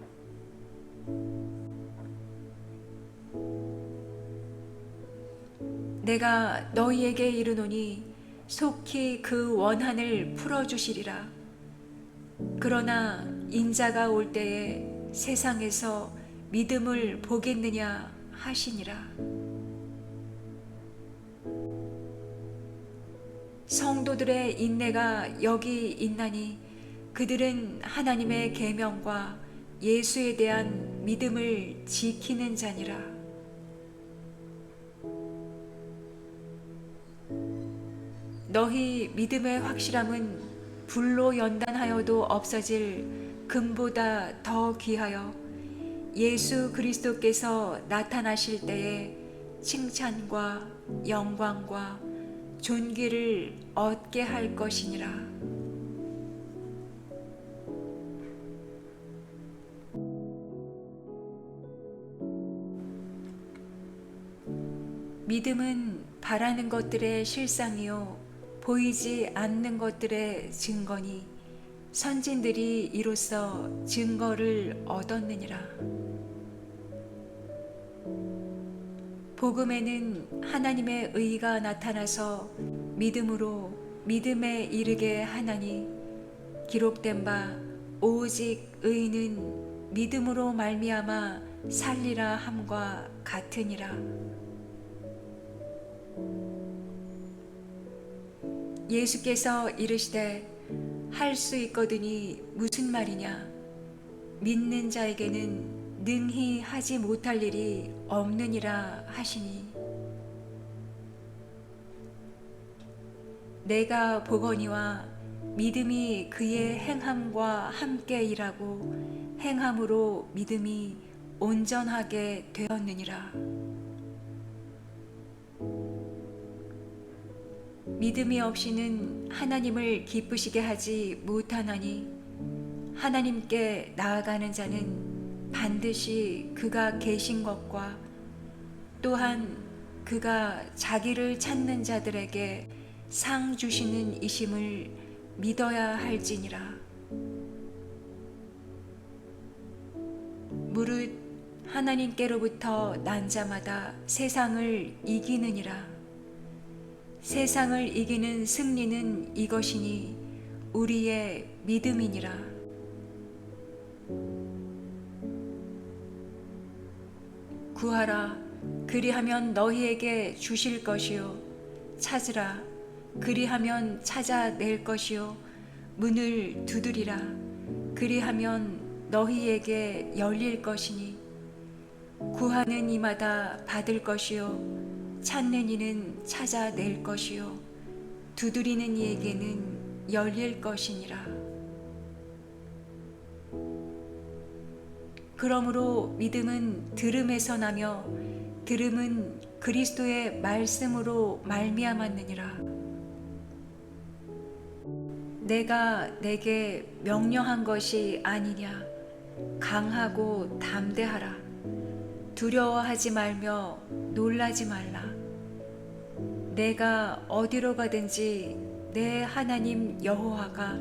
내가 너희에게 이르노니 속히 그 원한을 풀어주시리라. 그러나 인자가 올 때에 세상에서 믿음을 보겠느냐 하시니라. 성도들의 인내가 여기 있나니 그들은 하나님의 계명과 예수에 대한 믿음을 지키는 자니라. 너희 믿음의 확실함은 불로 연단하여도 없어질 금보다 더 귀하여 예수 그리스도께서 나타나실 때에 칭찬과 영광과 존귀를 얻게 할 것이니라. 믿음은 바라는 것들의 실상이요 보이지 않는 것들의 증거니 선진들이 이로써 증거를 얻었느니라. 복음에는 하나님의 의가 나타나서 믿음으로 믿음에 이르게 하나니 기록된 바 오직 의인은 믿음으로 말미암아 살리라 함과 같으니라. 예수께서 이르시되 할 수 있거든이 무슨 말이냐? 믿는 자에게는 능히 하지 못할 일이 없느니라 하시니 내가 보거니와 믿음이 그의 행함과 함께 일하고 행함으로 믿음이 온전하게 되었느니라. 믿음이 없이는 하나님을 기쁘시게 하지 못하나니 하나님께 나아가는 자는 반드시 그가 계신 것과 또한 그가 자기를 찾는 자들에게 상 주시는 이심을 믿어야 할지니라. 무릇 하나님께로부터 난 자마다 세상을 이기느니라. 세상을 이기는 승리는 이것이니 우리의 믿음이니라. 구하라, 그리하면 너희에게 주실 것이요. 찾으라, 그리하면 찾아낼 것이요. 문을 두드리라, 그리하면 너희에게 열릴 것이니 구하는 이마다 받을 것이요. 찾는 이는 찾아낼 것이요 두드리는 이에게는 열릴 것이니라. 그러므로 믿음은 들음에서 나며 들음은 그리스도의 말씀으로 말미암았느니라. 내가 내게 명령한 것이 아니냐? 강하고 담대하라. 두려워하지 말며 놀라지 말라. 내가 어디로 가든지 내 하나님 여호와가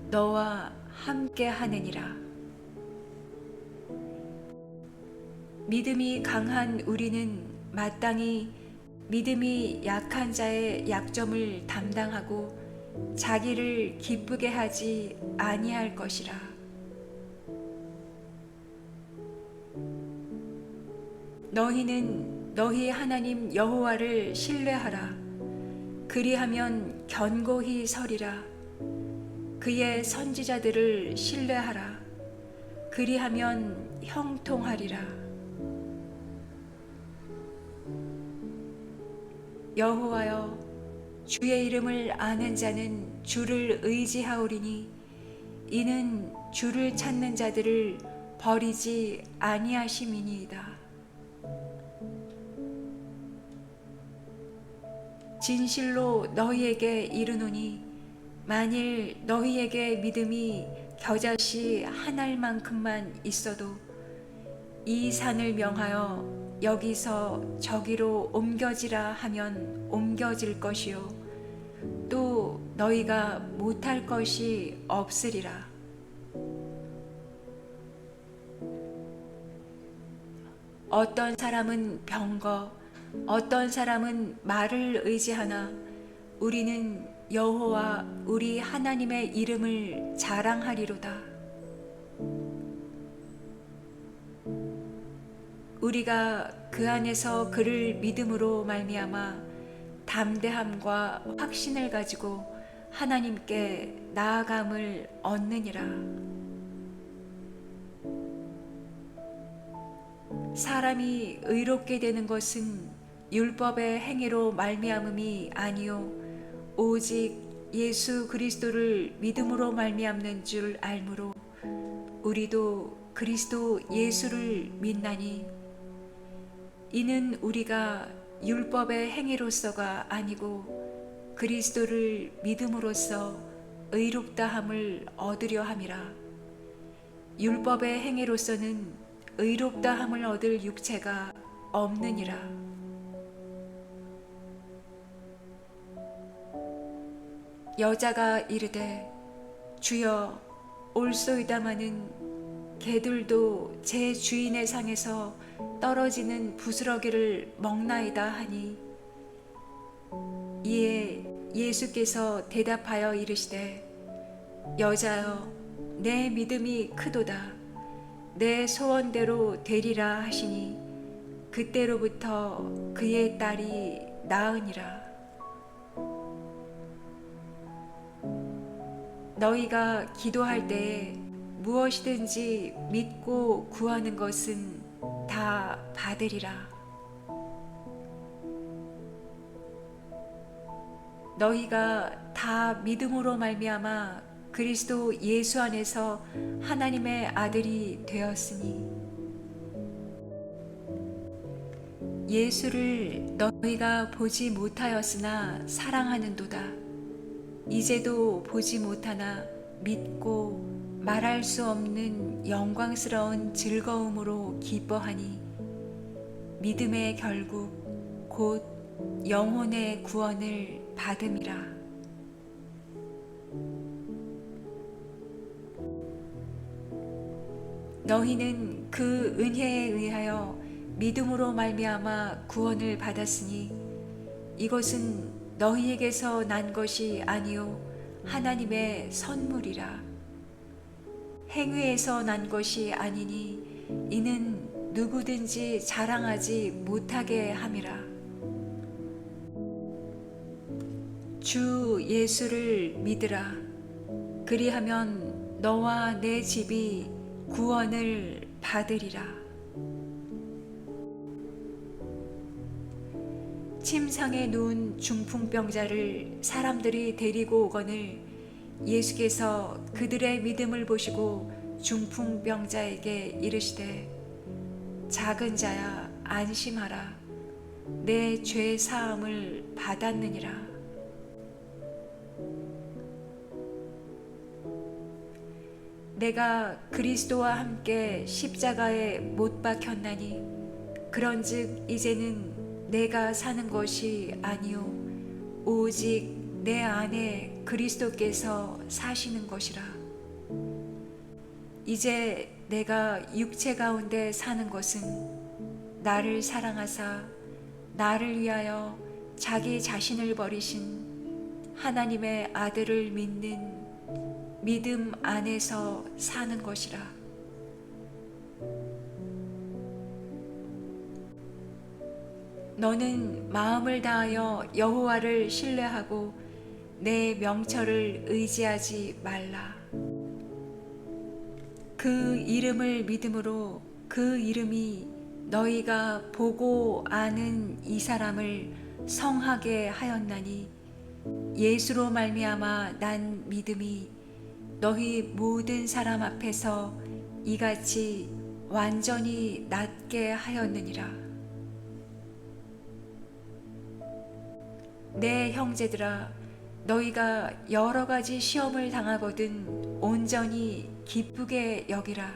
너와 함께 하느니라. 믿음이 강한 우리는 마땅히 믿음이 약한 자의 약점을 담당하고 자기를 기쁘게 하지 아니할 것이라. 너희는 너희 하나님 여호와를 신뢰하라. 그리하면 견고히 서리라. 그의 선지자들을 신뢰하라. 그리하면 형통하리라. 여호와여, 주의 이름을 아는 자는 주를 의지하오리니 이는 주를 찾는 자들을 버리지 아니하심이니이다. 진실로 너희에게 이르노니 만일 너희에게 믿음이 겨자씨 한 알만큼만 있어도 이 산을 명하여 여기서 저기로 옮겨지라 하면 옮겨질 것이요 또 너희가 못할 것이 없으리라. 어떤 사람은 병거, 어떤 사람은 말을 의지하나 우리는 여호와 우리 하나님의 이름을 자랑하리로다. 우리가 그 안에서 그를 믿음으로 말미암아 담대함과 확신을 가지고 하나님께 나아감을 얻느니라. 사람이 의롭게 되는 것은 율법의 행위로 말미암음이 아니요 오직 예수 그리스도를 믿음으로 말미암는 줄 알므로 우리도 그리스도 예수를 믿나니 이는 우리가 율법의 행위로서가 아니고 그리스도를 믿음으로써 의롭다함을 얻으려 함이라. 율법의 행위로서는 의롭다함을 얻을 육체가 없느니라. 여자가 이르되 주여 올소이다마는 개들도 제 주인의 상에서 떨어지는 부스러기를 먹나이다 하니 이에 예수께서 대답하여 이르시되 여자여 내 믿음이 크도다. 내 소원대로 되리라 하시니 그때로부터 그의 딸이 나으니라. 너희가 기도할 때에 무엇이든지 믿고 구하는 것은 다 받으리라. 너희가 다 믿음으로 말미암아 그리스도 예수 안에서 하나님의 아들이 되었으니 예수를 너희가 보지 못하였으나 사랑하는도다. 이제도 보지 못하나 믿고 말할 수 없는 영광스러운 즐거움으로 기뻐하니 믿음의 결국 곧 영혼의 구원을 받음이라. 너희는 그 은혜에 의하여 믿음으로 말미암아 구원을 받았으니 이것은 너희에게서 난 것이 아니요 하나님의 선물이라. 행위에서 난 것이 아니니 이는 누구든지 자랑하지 못하게 함이라. 주 예수를 믿으라. 그리하면 너와 내 집이 구원을 받으리라. 침상에 누운 중풍병자를 사람들이 데리고 오거늘 예수께서 그들의 믿음을 보시고 중풍병자에게 이르시되 작은 자야 안심하라. 내 죄 사함을 받았느니라. 내가 그리스도와 함께 십자가에 못 박혔나니 그런즉 이제는 내가 사는 것이 아니요 오직 내 안에 그리스도께서 사시는 것이라. 이제 내가 육체 가운데 사는 것은 나를 사랑하사 나를 위하여 자기 자신을 버리신 하나님의 아들을 믿는 믿음 안에서 사는 것이라. 너는 마음을 다하여 여호와를 신뢰하고 내 명철을 의지하지 말라. 그 이름을 믿음으로 그 이름이 너희가 보고 아는 이 사람을 성하게 하였나니 예수로 말미암아 난 믿음이 너희 모든 사람 앞에서 이같이 완전히 낫게 하였느니라. 내 형제들아, 너희가 여러 가지 시험을 당하거든 온전히 기쁘게 여기라.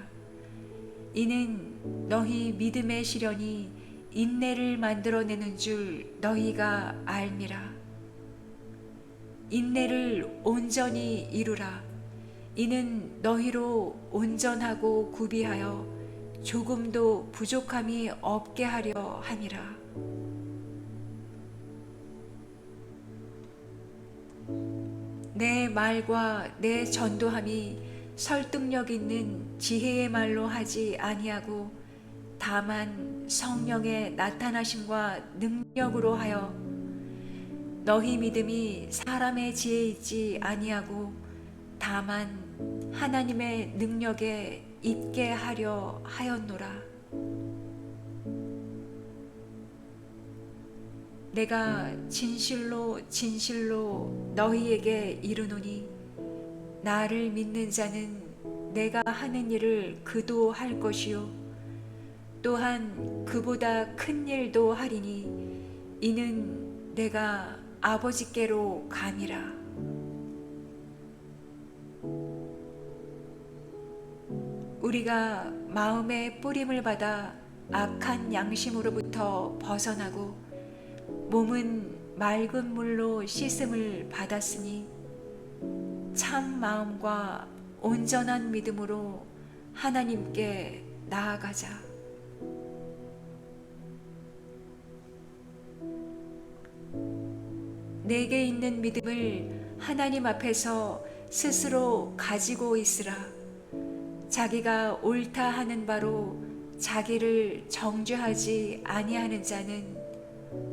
이는 너희 믿음의 시련이 인내를 만들어내는 줄 너희가 알미라. 인내를 온전히 이루라. 이는 너희로 온전하고 구비하여 조금도 부족함이 없게 하려 함이라. 내 말과 내 전도함이 설득력 있는 지혜의 말로 하지 아니하고 다만 성령의 나타나심과 능력으로 하여 너희 믿음이 사람의 지혜에 있지 아니하고 다만 하나님의 능력에 있게 하려 하였노라. 내가 진실로 진실로 너희에게 이르노니 나를 믿는 자는 내가 하는 일을 그도 할 것이요 또한 그보다 큰 일도 하리니 이는 내가 아버지께로 감이라. 우리가 마음의 뿌림을 받아 악한 양심으로부터 벗어나고 몸은 맑은 물로 씻음을 받았으니 참 마음과 온전한 믿음으로 하나님께 나아가자. 내게 있는 믿음을 하나님 앞에서 스스로 가지고 있으라. 자기가 옳다 하는 바로 자기를 정죄하지 아니하는 자는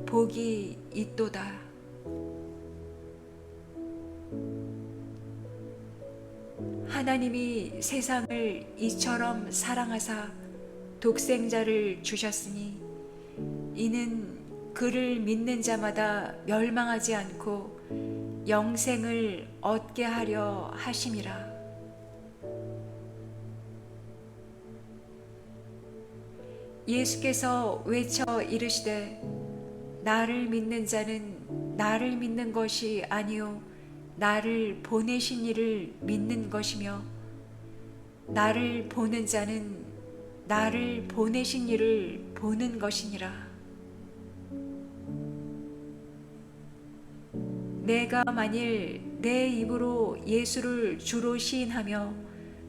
복이 있도다. 하나님이 세상을 이처럼 사랑하사 독생자를 주셨으니 이는 그를 믿는 자마다 멸망하지 않고 영생을 얻게 하려 하심이라. 예수께서 외쳐 이르시되 나를 믿는 자는 나를 믿는 것이 아니요 나를 보내신 이를 믿는 것이며 나를 보는 자는 나를 보내신 이를 보는 것이니라. 내가 만일 내 입으로 예수를 주로 시인하며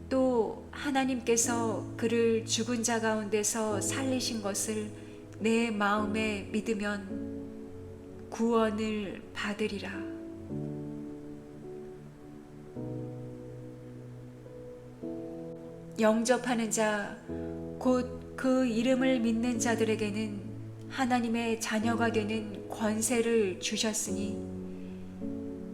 또 하나님께서 그를 죽은 자 가운데서 살리신 것을 내 마음에 믿으면 구원을 받으리라. 영접하는 자, 곧 그 이름을 믿는 자들에게는 하나님의 자녀가 되는 권세를 주셨으니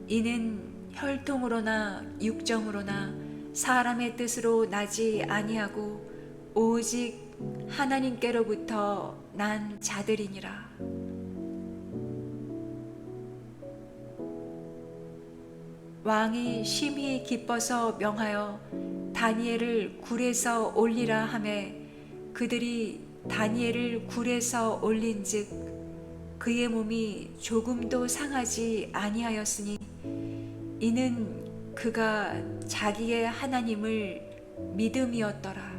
이는 혈통으로나 육정으로나 사람의 뜻으로 나지 아니하고 오직 하나님께로부터 난 자들이니라. 왕이 심히 기뻐서 명하여 다니엘을 굴에서 올리라 하매 그들이 다니엘을 굴에서 올린즉 그의 몸이 조금도 상하지 아니하였으니 이는 그가 자기의 하나님을 믿음이었더라.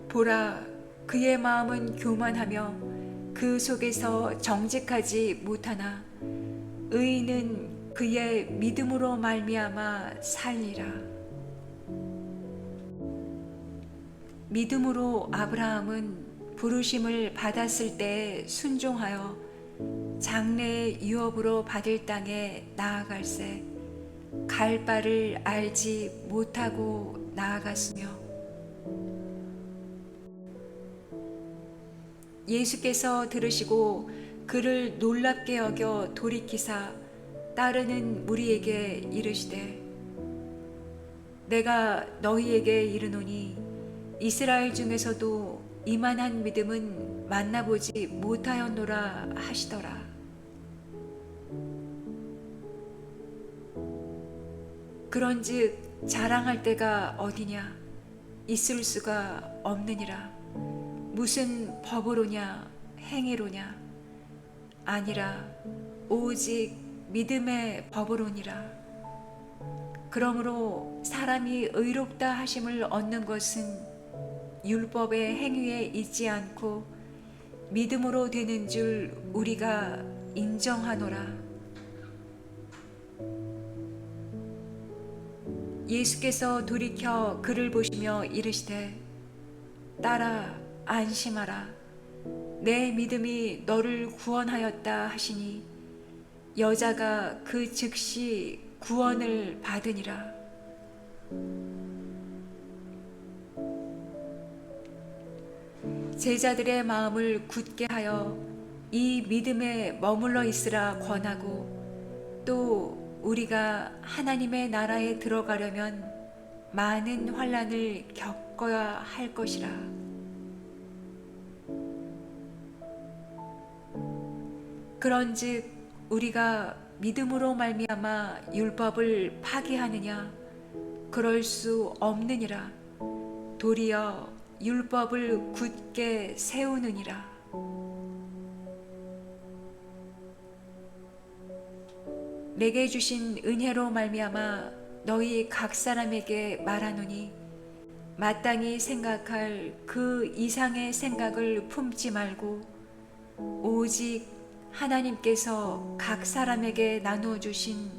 보라, 그의 마음은 교만하며 그 속에서 정직하지 못하나 의인은 그의 믿음으로 말미암아 살리라. 믿음으로 아브라함은 부르심을 받았을 때에 순종하여 장래의 유업으로 받을 땅에 나아갈새 갈 바를 알지 못하고 나아갔으며 예수께서 들으시고 그를 놀랍게 여겨 돌이키사 따르는 무리에게 이르시되 내가 너희에게 이르노니 이스라엘 중에서도 이만한 믿음은 만나보지 못하였노라 하시더라. 그런즉 자랑할 때가 어디냐? 있을 수가 없느니라. 무슨 법으로냐? 행위로냐? 아니라 오직 믿음의 법으로니라. 그러므로 사람이 의롭다 하심을 얻는 것은 율법의 행위에 있지 않고 믿음으로 되는 줄 우리가 인정하노라. 예수께서 돌이켜 그를 보시며 이르시되 딸아 안심하라. 내 믿음이 너를 구원하였다 하시니 여자가 그 즉시 구원을 받으니라. 제자들의 마음을 굳게 하여 이 믿음에 머물러 있으라 권하고 또 우리가 하나님의 나라에 들어가려면 많은 환난을 겪어야 할 것이라. 그런즉 우리가 믿음으로 말미암아 율법을 파기하느냐? 그럴 수 없느니라. 도리어 율법을 굳게 세우느니라. 내게 주신 은혜로 말미암아 너희 각 사람에게 말하노니 마땅히 생각할 그 이상의 생각을 품지 말고 오직 하나님께서 각 사람에게 나누어 주신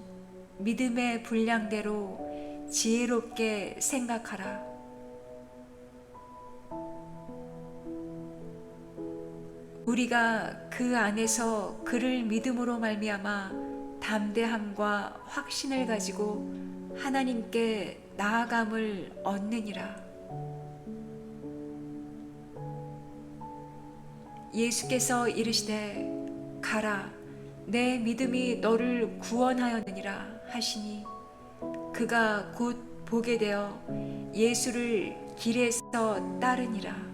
믿음의 분량대로 지혜롭게 생각하라. 우리가 그 안에서 그를 믿음으로 말미암아 담대함과 확신을 가지고 하나님께 나아감을 얻느니라. 예수께서 이르시되 가라 내 믿음이 너를 구원하였느니라 하시니 그가 곧 보게 되어 예수를 길에서 따르니라.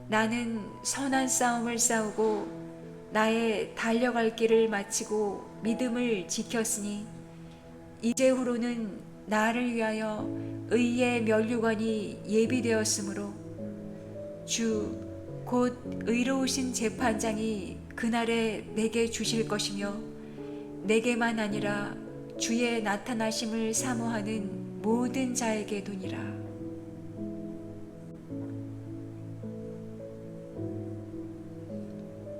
나는 선한 싸움을 싸우고 나의 달려갈 길을 마치고 믿음을 지켰으니 이제후로는 나를 위하여 의의 면류관이 예비되었으므로 주 곧 의로우신 재판장이 그날에 내게 주실 것이며 내게만 아니라 주의 나타나심을 사모하는 모든 자에게 도니라.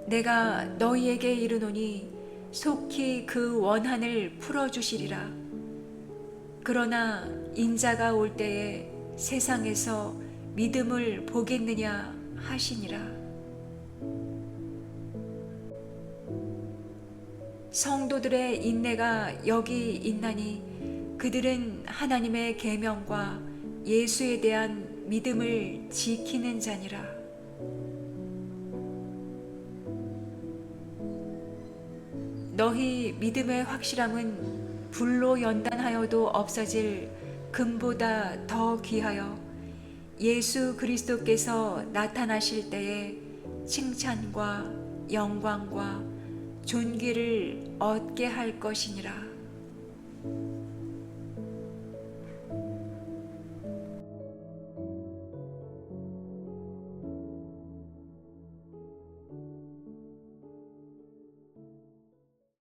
내가 너희에게 이르노니 속히 그 원한을 풀어주시리라. 그러나 인자가 올 때에 세상에서 믿음을 보겠느냐 하시니라. 성도들의 인내가 여기 있나니 그들은 하나님의 계명과 예수에 대한 믿음을 지키는 자니라. 너희 믿음의 확실함은 불로 연단하여도 없어질 금보다 더 귀하여 예수 그리스도께서 나타나실 때에 칭찬과 영광과 존귀를 얻게 할 것이니라.